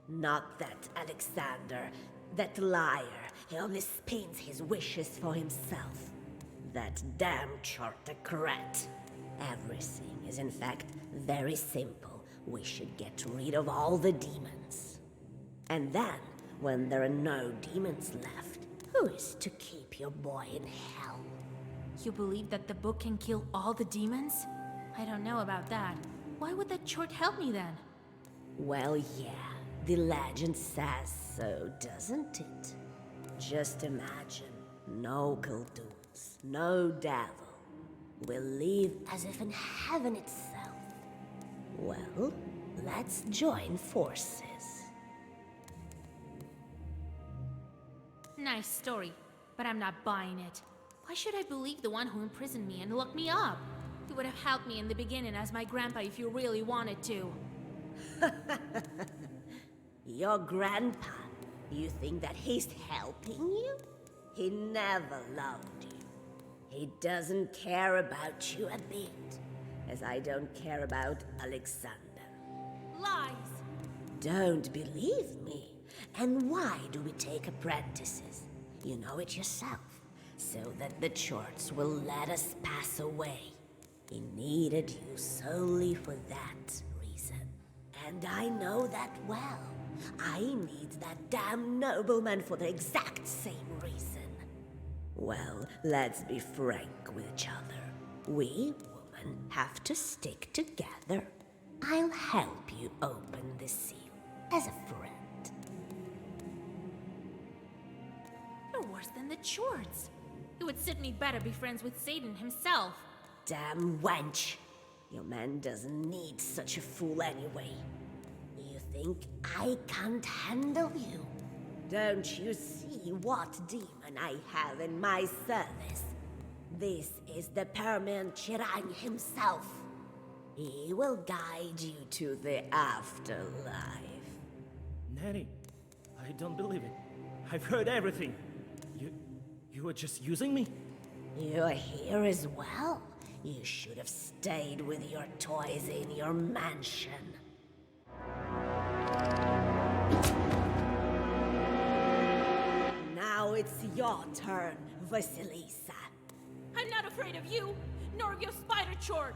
I: Not that Alexander, that liar. He only spins his wishes for himself. That damn Chortacrat. Everything is in fact very simple. We should get rid of all the demons. And then, when there are no demons left, who is to keep your boy in hell?
B: You believe that the book can kill all the demons? I don't know about that. Why would that short help me then?
I: Well, yeah, the legend says so, doesn't it? Just imagine, no Kulduns, no devil. We'll live as if in heaven itself. Well, let's join forces.
B: Nice story, but I'm not buying it. Why should I believe the one who imprisoned me and locked me up? He would have helped me in the beginning as my grandpa if you really wanted to.
I: Your grandpa, you think that he's helping you? He never loved you. He doesn't care about you a bit, as I don't care about Alexander.
B: Lies!
I: Don't believe me? And why do we take apprentices? You know it yourself, so that the Chorts will let us pass away. He needed you solely for that reason. And I know that well. I need that damn nobleman for the exact same reason. Well, let's be frank with each other. We women have to stick together. I'll help you open the seal as a friend.
B: You're worse than the Chorts. It would suit me better be friends with Satan himself.
I: Damn wench. Your man doesn't need such a fool anyway. You think I can't handle you? Don't you see what demon I have in my service? This is the Permian Chirang himself. He will guide you to the afterlife.
A: Nanny, I don't believe it. I've heard everything. You were just using me?
I: You're here as well. You should have stayed with your toys in your mansion. Now it's your turn, Vasilisa.
B: I'm not afraid of you, nor of your spider Chort.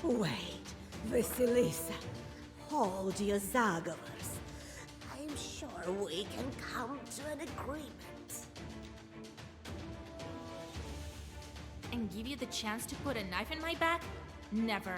I: Wait, Vasilisa. Hold your Zagavers. I'm sure we can come to an agreement.
B: And give you the chance to put a knife in my back? Never.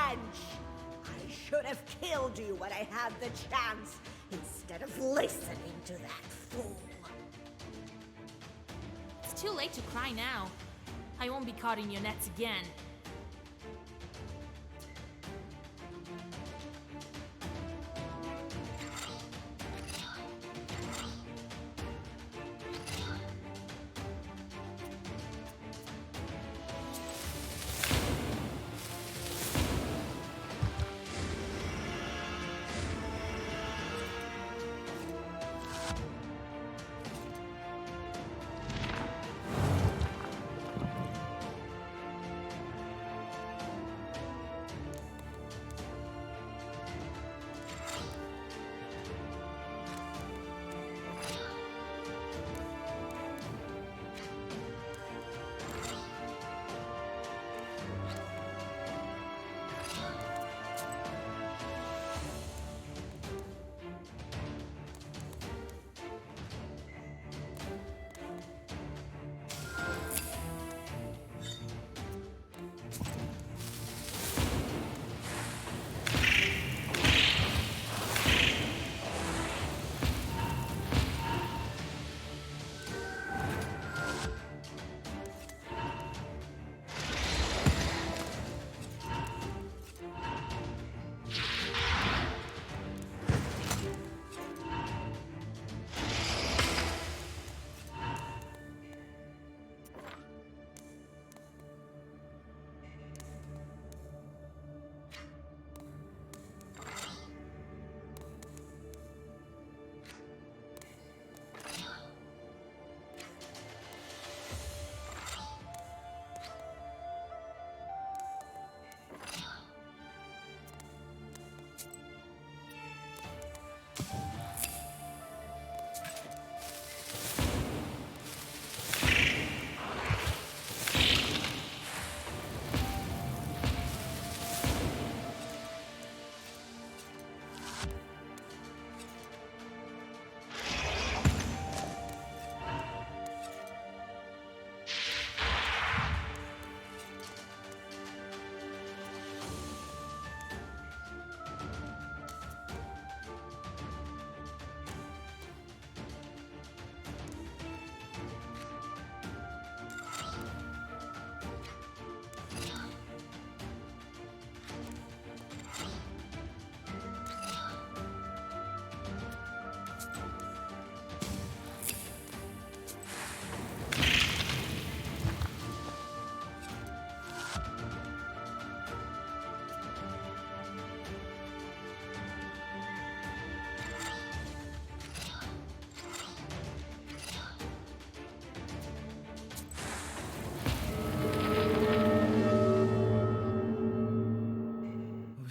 I: revenge! I should have killed you when I had the chance, instead of listening to that fool.
B: It's too late to cry now. I won't be caught in your nets again.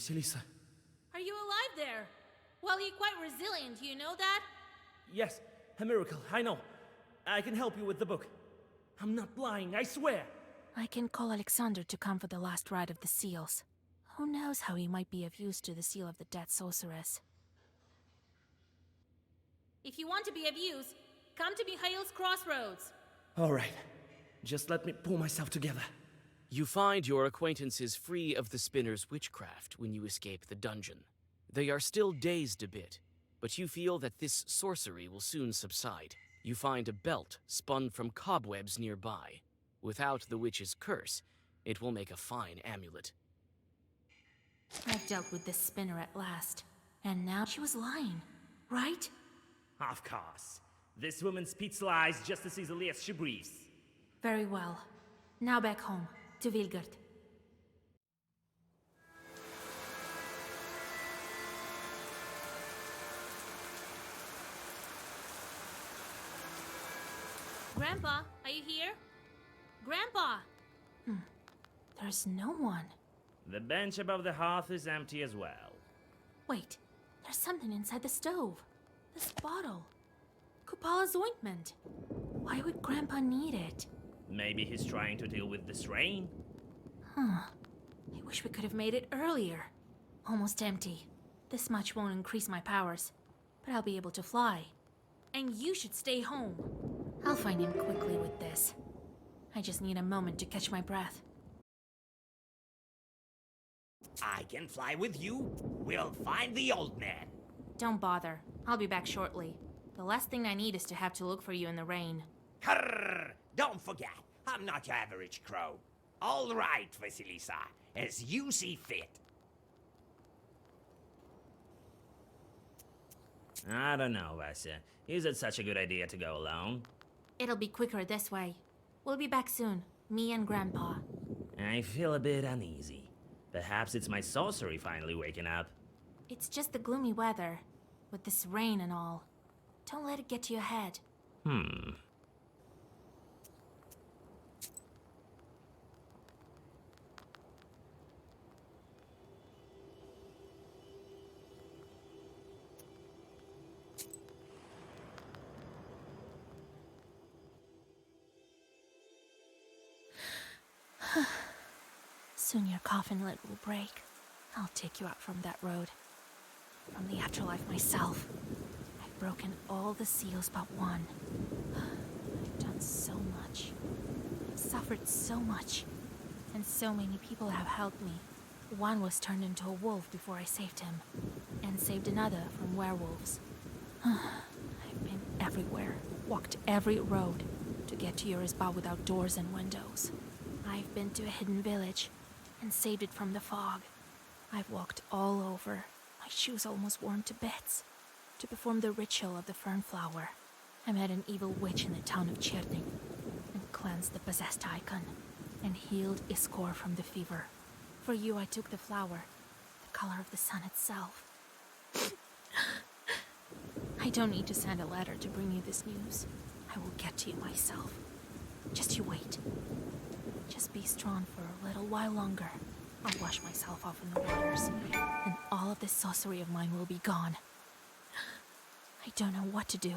A: Vasilisa.
B: Are you alive there? Well, you're quite resilient, you know that?
A: Yes, a miracle, I know. I can help you with the book. I'm not lying, I swear.
B: I can call Alexander to come for the last ride of the seals. Who knows how he might be of use to the seal of the dead sorceress. If you want to be of use, come to Mihail's crossroads.
A: All right, just let me pull myself together.
C: You find your acquaintances free of the spinner's witchcraft when you escape the dungeon. They are still dazed a bit, but you feel that this sorcery will soon subside. You find a belt spun from cobwebs nearby. Without the witch's curse, it will make a fine amulet.
B: I've dealt with this spinner at last. And now she was lying, right?
A: Of course. This woman spits lies just as easily as she breathes.
B: Very well. Now back home, to Vilgard. Grandpa, are you here? Grandpa! There's no one.
A: The bench above the hearth is empty as well.
B: Wait, there's something inside the stove. This bottle. Kupala's ointment. Why would Grandpa need it?
A: Maybe he's trying to deal with this rain?
B: I wish we could have made it earlier. Almost empty. This much won't increase my powers, but I'll be able to fly. And you should stay home. I'll find him quickly with this. I just need a moment to catch my breath.
G: I can fly with you. We'll find the old man.
B: Don't bother. I'll be back shortly. The last thing I need is to have to look for you in the rain.
G: Grrr, don't forget, I'm not your average crow. All right, Vasilisa, as you see fit.
A: I don't know, Vasya. Is it such a good idea to go alone?
B: It'll be quicker this way. We'll be back soon, me and Grandpa.
A: I feel a bit uneasy. Perhaps it's my sorcery finally waking up.
B: It's just the gloomy weather, with this rain and all. Don't let it get to your head. Soon your coffin lid will break. I'll take you out from that road. From the afterlife myself. I've broken all the seals but one. I've done so much. I've suffered so much. And so many people have helped me. One was turned into a wolf before I saved him. And saved another from werewolves. I've been everywhere. Walked every road to get to Yorisba without doors and windows. I've been to a hidden village and saved it from the fog. I've walked all over, my shoes almost worn to bits, to perform the ritual of the fernflower. I met an evil witch in the town of Cherning and cleansed the possessed icon and healed Iskor from the fever. For you I took the flower, the color of the sun itself. I don't need to send a letter to bring you this news. I will get to you myself. Just you wait. Just be strong for a little while longer. I'll wash myself off in the waters, and all of this sorcery of mine will be gone. I don't know what to do,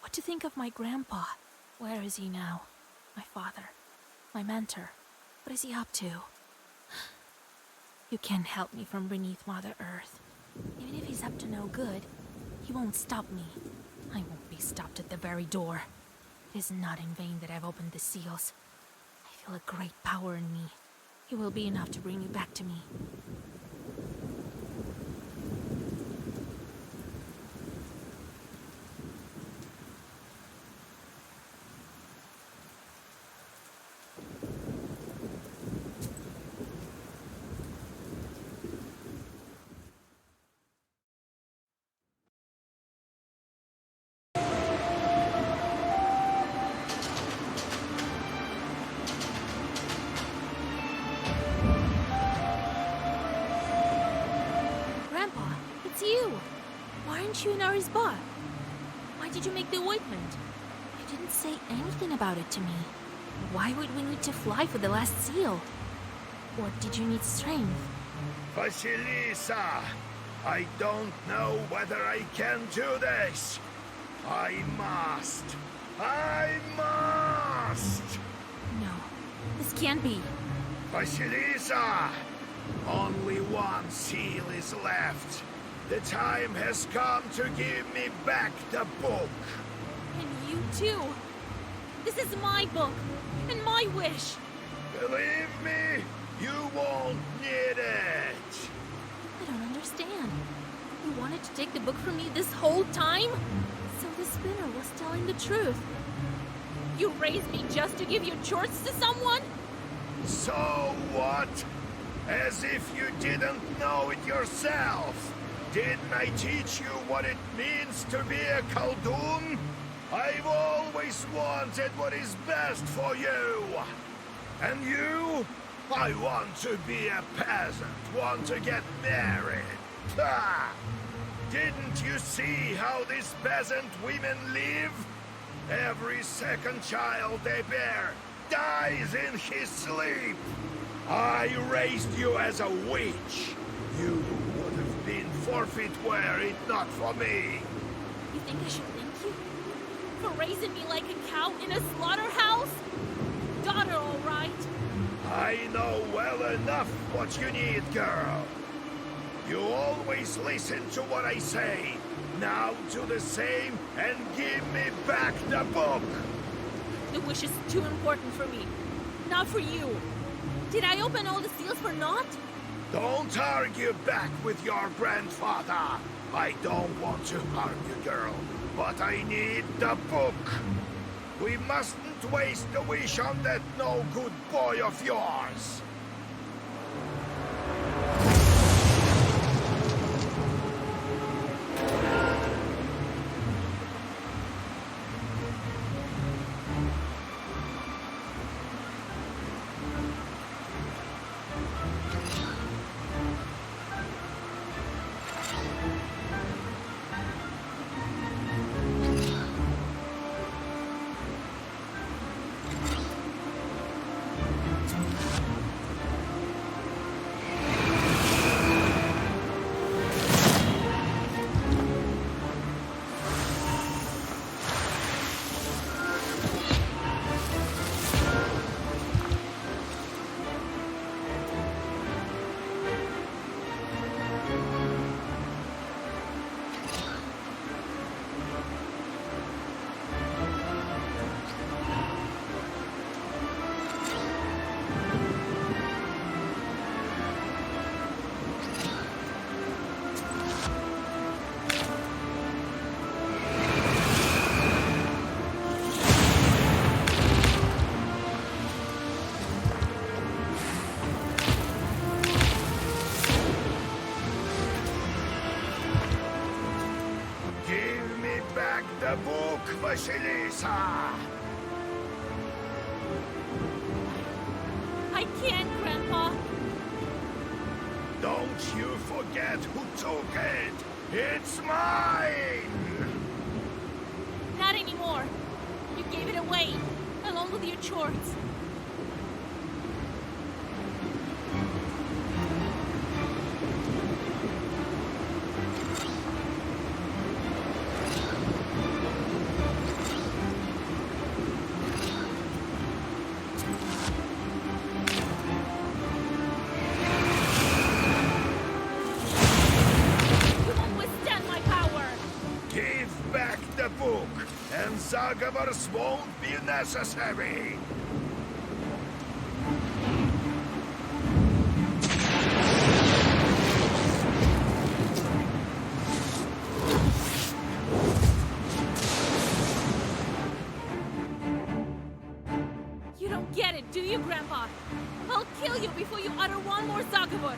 B: what to think of my grandpa. Where is he now? My father, my mentor. What is he up to? You can't help me from beneath Mother Earth. Even if he's up to no good, he won't stop me. I won't be stopped at the very door. It is not in vain that I've opened the seals. I feel a great power in me. It will be enough to bring you back to me. You in Arisba? Why did you make the ointment? You didn't say anything about it to me. Why would we need to fly for the last seal? Or did you need strength?
K: Vasilisa, I don't know whether I can do this. I must. I must!
B: No, this can't be.
K: Vasilisa, only one seal is left. The time has come to give me back the book.
B: And you too. This is my book, and my wish.
K: Believe me, you won't need it.
B: I don't understand. You wanted to take the book from me this whole time? So the spinner was telling the truth. You raised me just to give your chores to someone?
K: So what? As if you didn't know it yourself. Didn't I teach you what it means to be a Khaldun? I've always wanted what is best for you. And you? I want to be a peasant, want to get married. Ah! Didn't you see how these peasant women live? Every second child they bear dies in his sleep. I raised you as a witch. You would have been forfeit were it not for me.
B: You think I should thank you? For raising me like a cow in a slaughterhouse? Daughter, all right.
K: I know well enough what you need, girl. You always listen to what I say. Now do the same and give me back the book.
B: The wish is too important for me. Not for you. Did I open all the seals for naught?
K: Don't argue back with your grandfather. I don't want to harm you, girl, but I need the book. We mustn't waste the wish on that no-good boy of yours. The book, Vasilisa!
B: I can't, Grandpa.
K: Don't you forget who took it! It's mine!
B: Not anymore. You gave it away, along with your chores.
K: And Zagabers won't be necessary!
B: You don't get it, do you, Grandpa? I'll kill you before you utter one more Zagabor!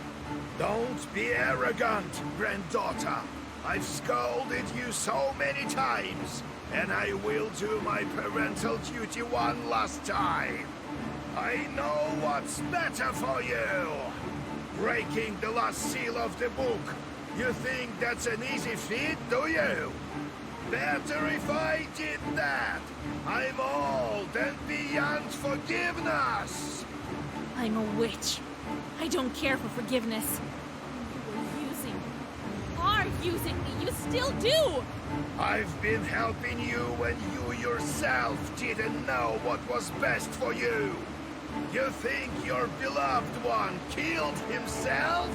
K: Don't be arrogant, granddaughter! I've scolded you so many times, and I will do my parental duty one last time. I know what's better for you. Breaking the last seal of the book. You think that's an easy feat, do you? Better if I did that. I'm old and beyond forgiveness.
B: I'm a witch. I don't care for forgiveness. Are using me, you still do!
K: I've been helping you when you yourself didn't know what was best for you. You think your beloved one killed himself?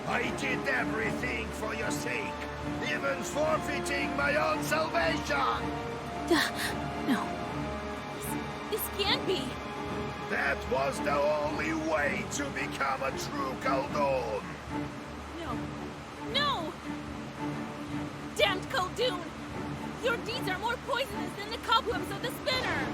K: I did everything for your sake, even forfeiting my own salvation!
B: No. This can't be.
K: That was the only way to become a true Khaldun.
B: No! Damned Khaldun! Your deeds are more poisonous than the cobwebs of the spinner!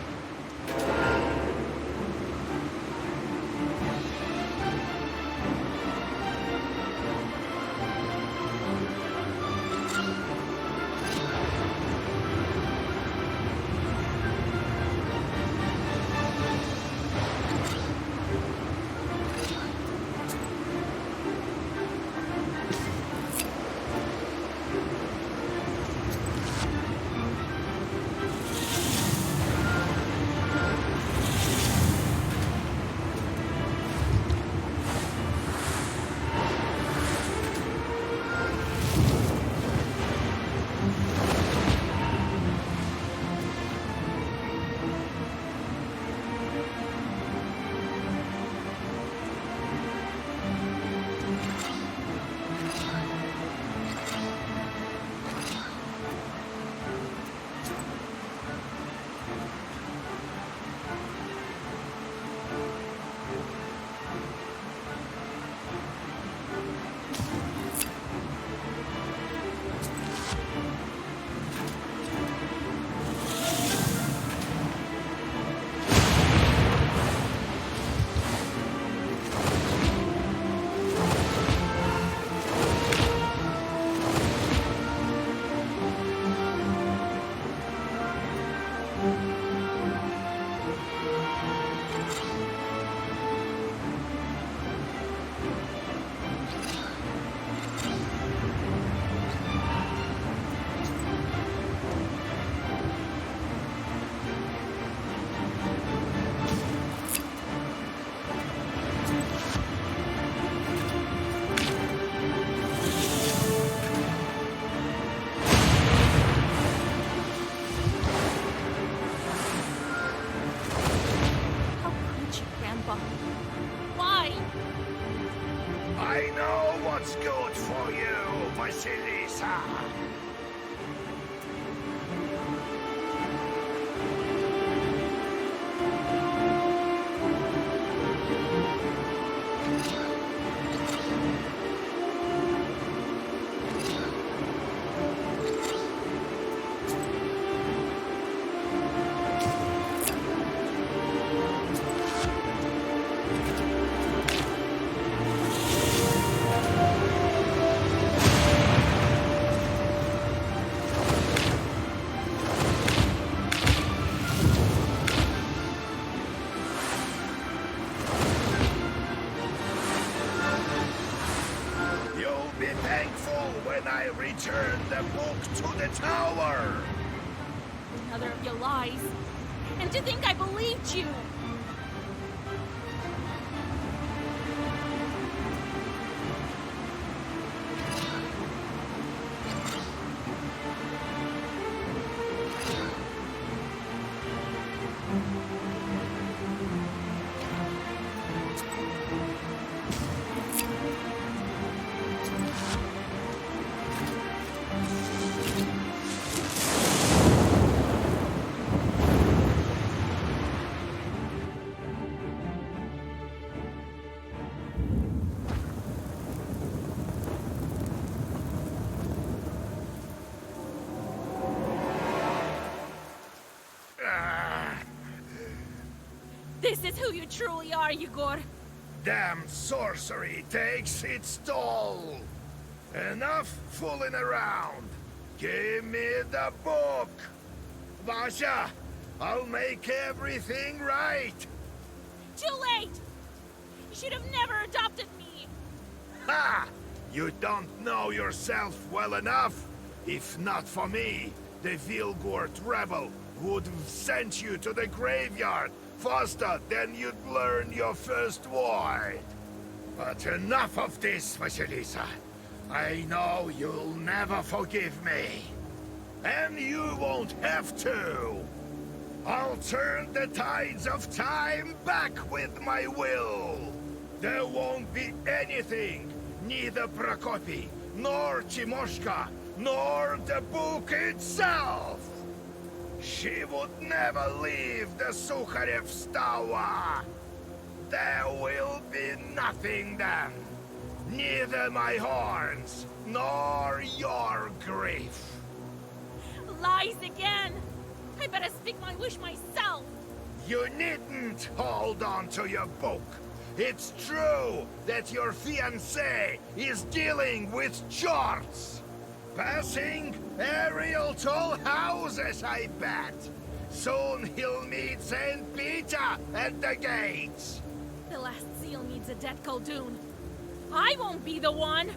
K: for you, Vasilisa! Return the book to the tower!
B: Another of your lies. And to think I believed you! This is who you truly are, Yegor.
K: Damn sorcery takes its toll. Enough fooling around. Give me the book. Vasha, I'll make everything right.
B: Too late! You should have never adopted me.
K: Ha! You don't know yourself well enough. If not for me, the Vilgort rebel would have sent you to the graveyard faster than you'd learn your first word. But enough of this, Vasilisa. I know you'll never forgive me. And you won't have to. I'll turn the tides of time back with my will. There won't be anything, neither Prokopi, nor Timoshka, nor the book itself. She would never leave the Sukharev's tower. There will be nothing then. Neither my horns, nor your grief.
B: Lies again! I better speak my wish myself!
K: You needn't hold on to your book. It's true that your fiancé is dealing with charts. Passing aerial toll houses, I bet. Soon he'll meet St. Peter at the gates.
B: The last seal needs a dead Khaldun. I won't be the one!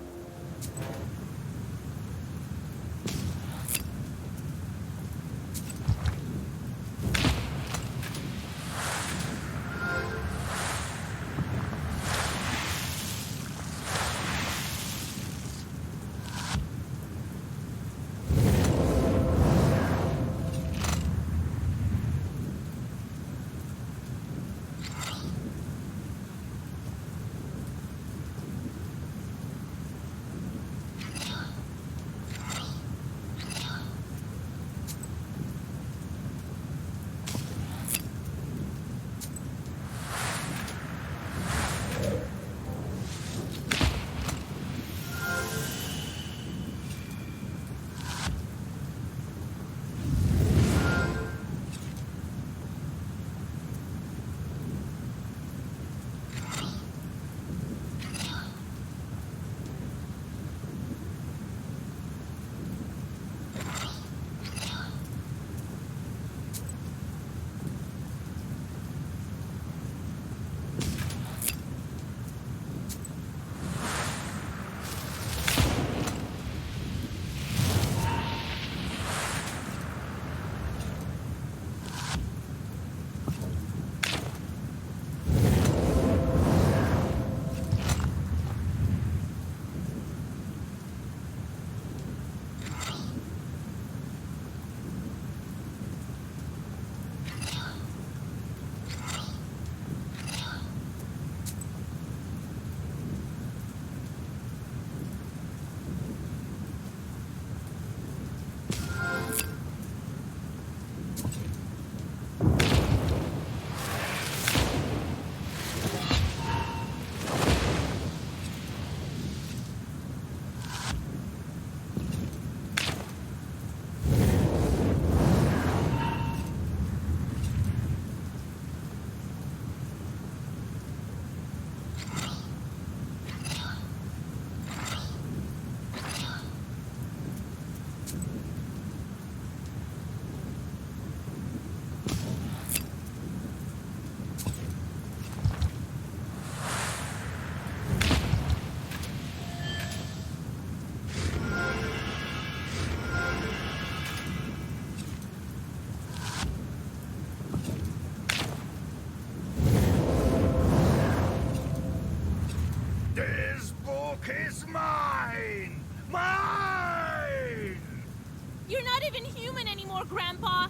B: Grandpa!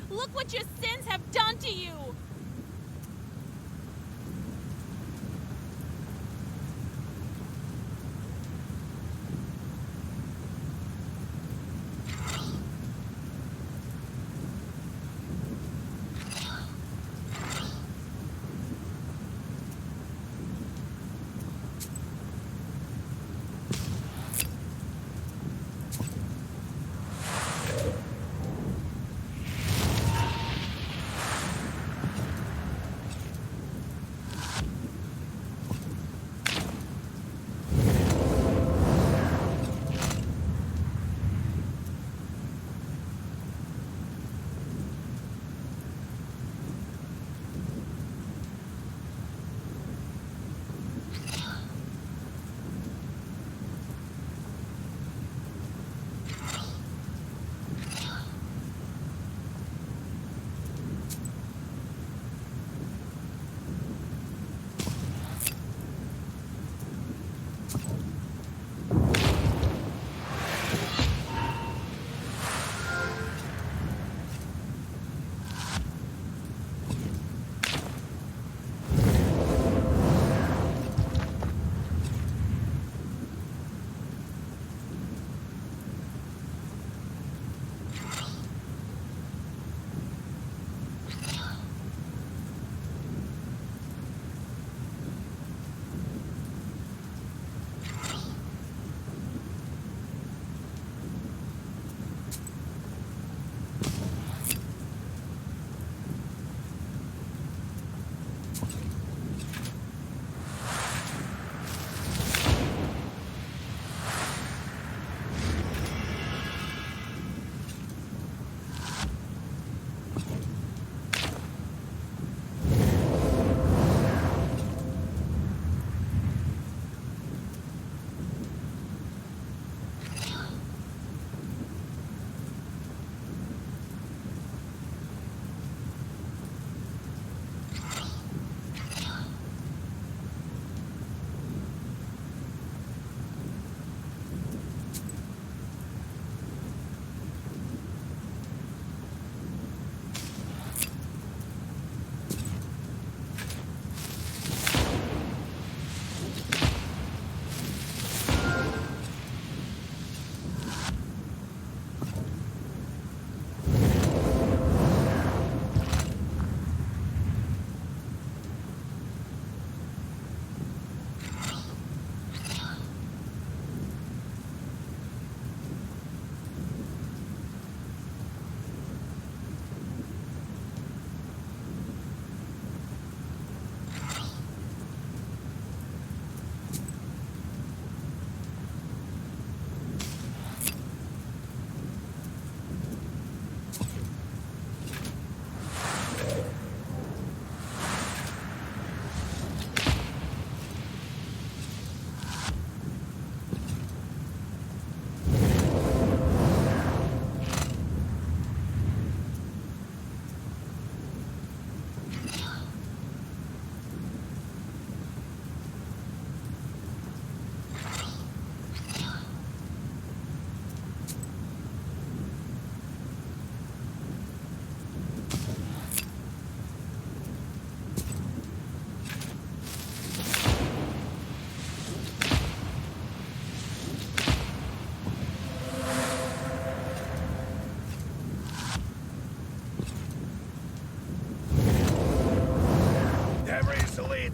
B: Look what your sins have done to you!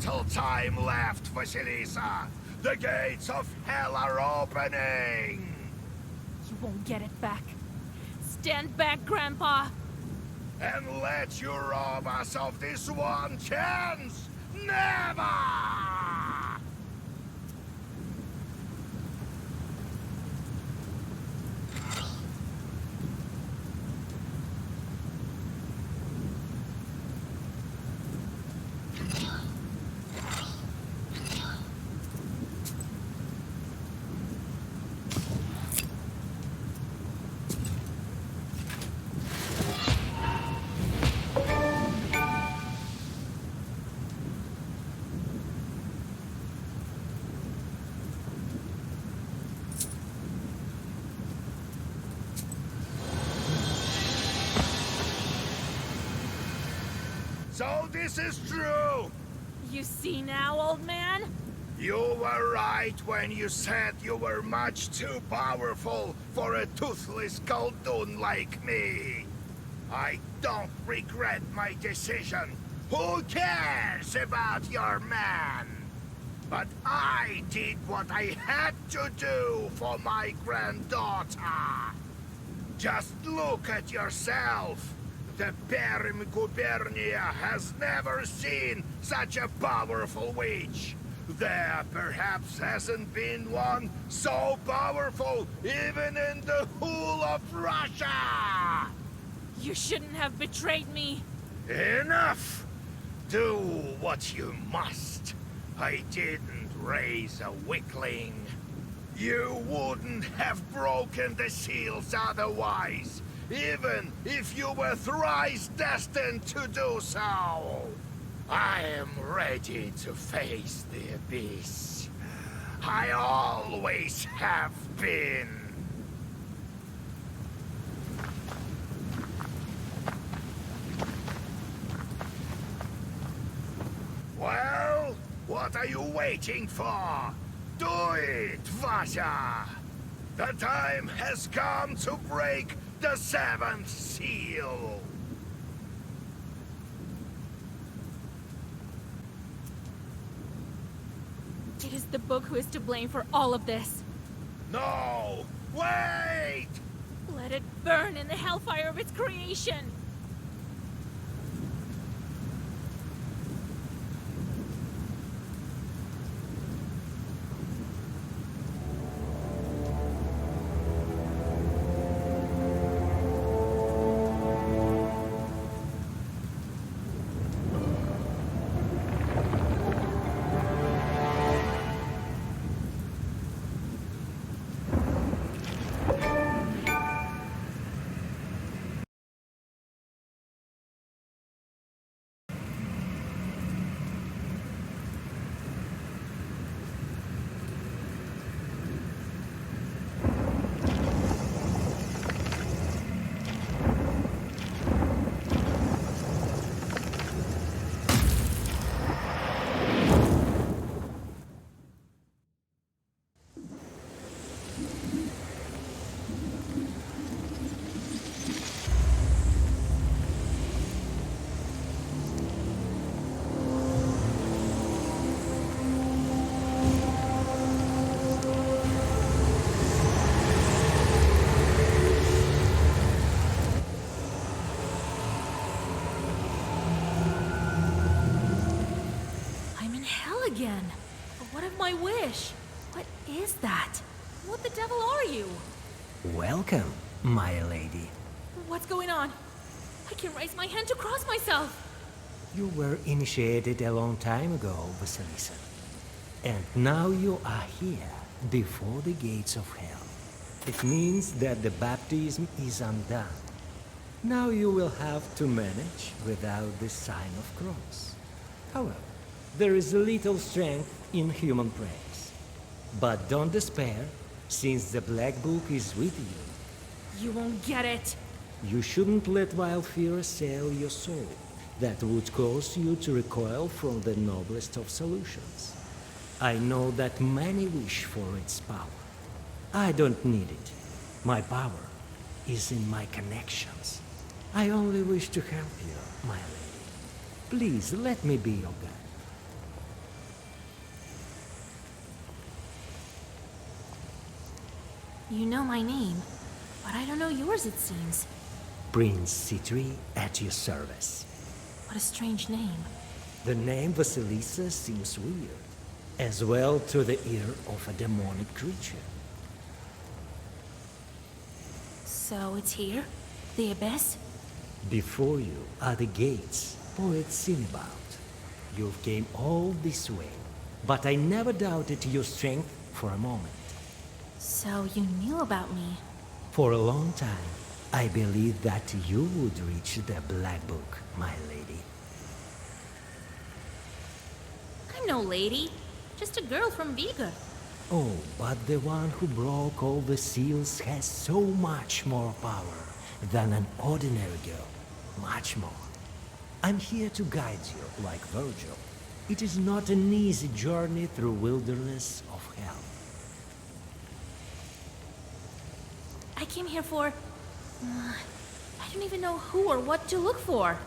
K: little time left, Vasilisa. The gates of hell are opening.
B: You won't get it back. Stand back, Grandpa.
K: And let you rob us of this one chance? Never! So this is true!
B: You see now, old man?
K: You were right when you said you were much too powerful for a toothless Khaldun like me. I don't regret my decision. Who cares about your man? But I did what I had to do for my granddaughter. Just look at yourself. The Perim Gubernia has never seen such a powerful witch. There perhaps hasn't been one so powerful even in the whole of Russia!
B: You shouldn't have betrayed me.
K: Enough! Do what you must. I didn't raise a weakling. You wouldn't have broken the seals otherwise, even if you were thrice destined to do so. I am ready to face the abyss. I always have been. Well, what are you waiting for? Do it, Vasha! The time has come to break the seventh seal!
B: It is the book who is to blame for all of this.
K: No! Wait!
B: Let it burn in the hellfire of its creation! Again. But what of my wish? What is that? What the devil are you?
L: Welcome, my lady.
B: What's going on? I can raise my hand to cross myself.
L: You were initiated a long time ago, Vasilisa. And now you are here, before the gates of hell. It means that the baptism is undone. Now you will have to manage without the sign of cross. However, there is little strength in human praise. But don't despair, since the Black Book is with you.
B: You won't get it.
L: You shouldn't let wild fear assail your soul. That would cause you to recoil from the noblest of solutions. I know that many wish for its power. I don't need it. My power is in my connections. I only wish to help you, my lady. Please let me be your guide.
B: You know my name, but I don't know yours, it seems.
L: Prince Citri at your service.
B: What a strange name.
L: The name Vasilisa seems weird, as well to the ear of a demonic creature.
B: So it's here? The Abyss?
L: Before you are the gates poets sing about. You've came all this way, but I never doubted your strength for a moment.
B: So you knew about me?
L: For a long time, I believed that you would reach the Black Book, my lady.
B: I'm no lady, just a girl from Vigor.
L: Oh, but the one who broke all the seals has so much more power than an ordinary girl. Much more. I'm here to guide you, like Virgil. It is not an easy journey through wilderness of hell.
B: I came here for... I don't even know who or what to look for.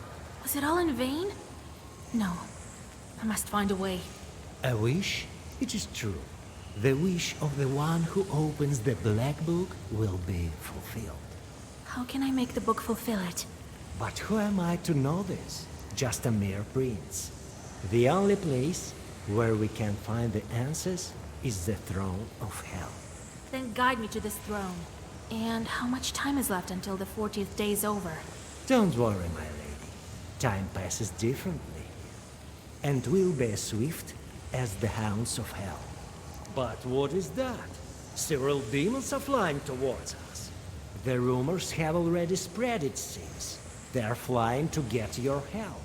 B: Was it all in vain? No. I must find a way.
L: A wish? It is true. The wish of the one who opens the Black Book will be fulfilled.
B: How can I make the book fulfill it?
L: But who am I to know this? Just a mere prince. The only place where we can find the answers is the throne of hell.
B: Then guide me to this throne. And how much time is left until the 40th day is over?
L: Don't worry, my lady. Time passes differently. And will be as swift as the hounds of hell. But what is that? Several demons are flying towards us. The rumors have already spread, it seems. They're flying to get your help.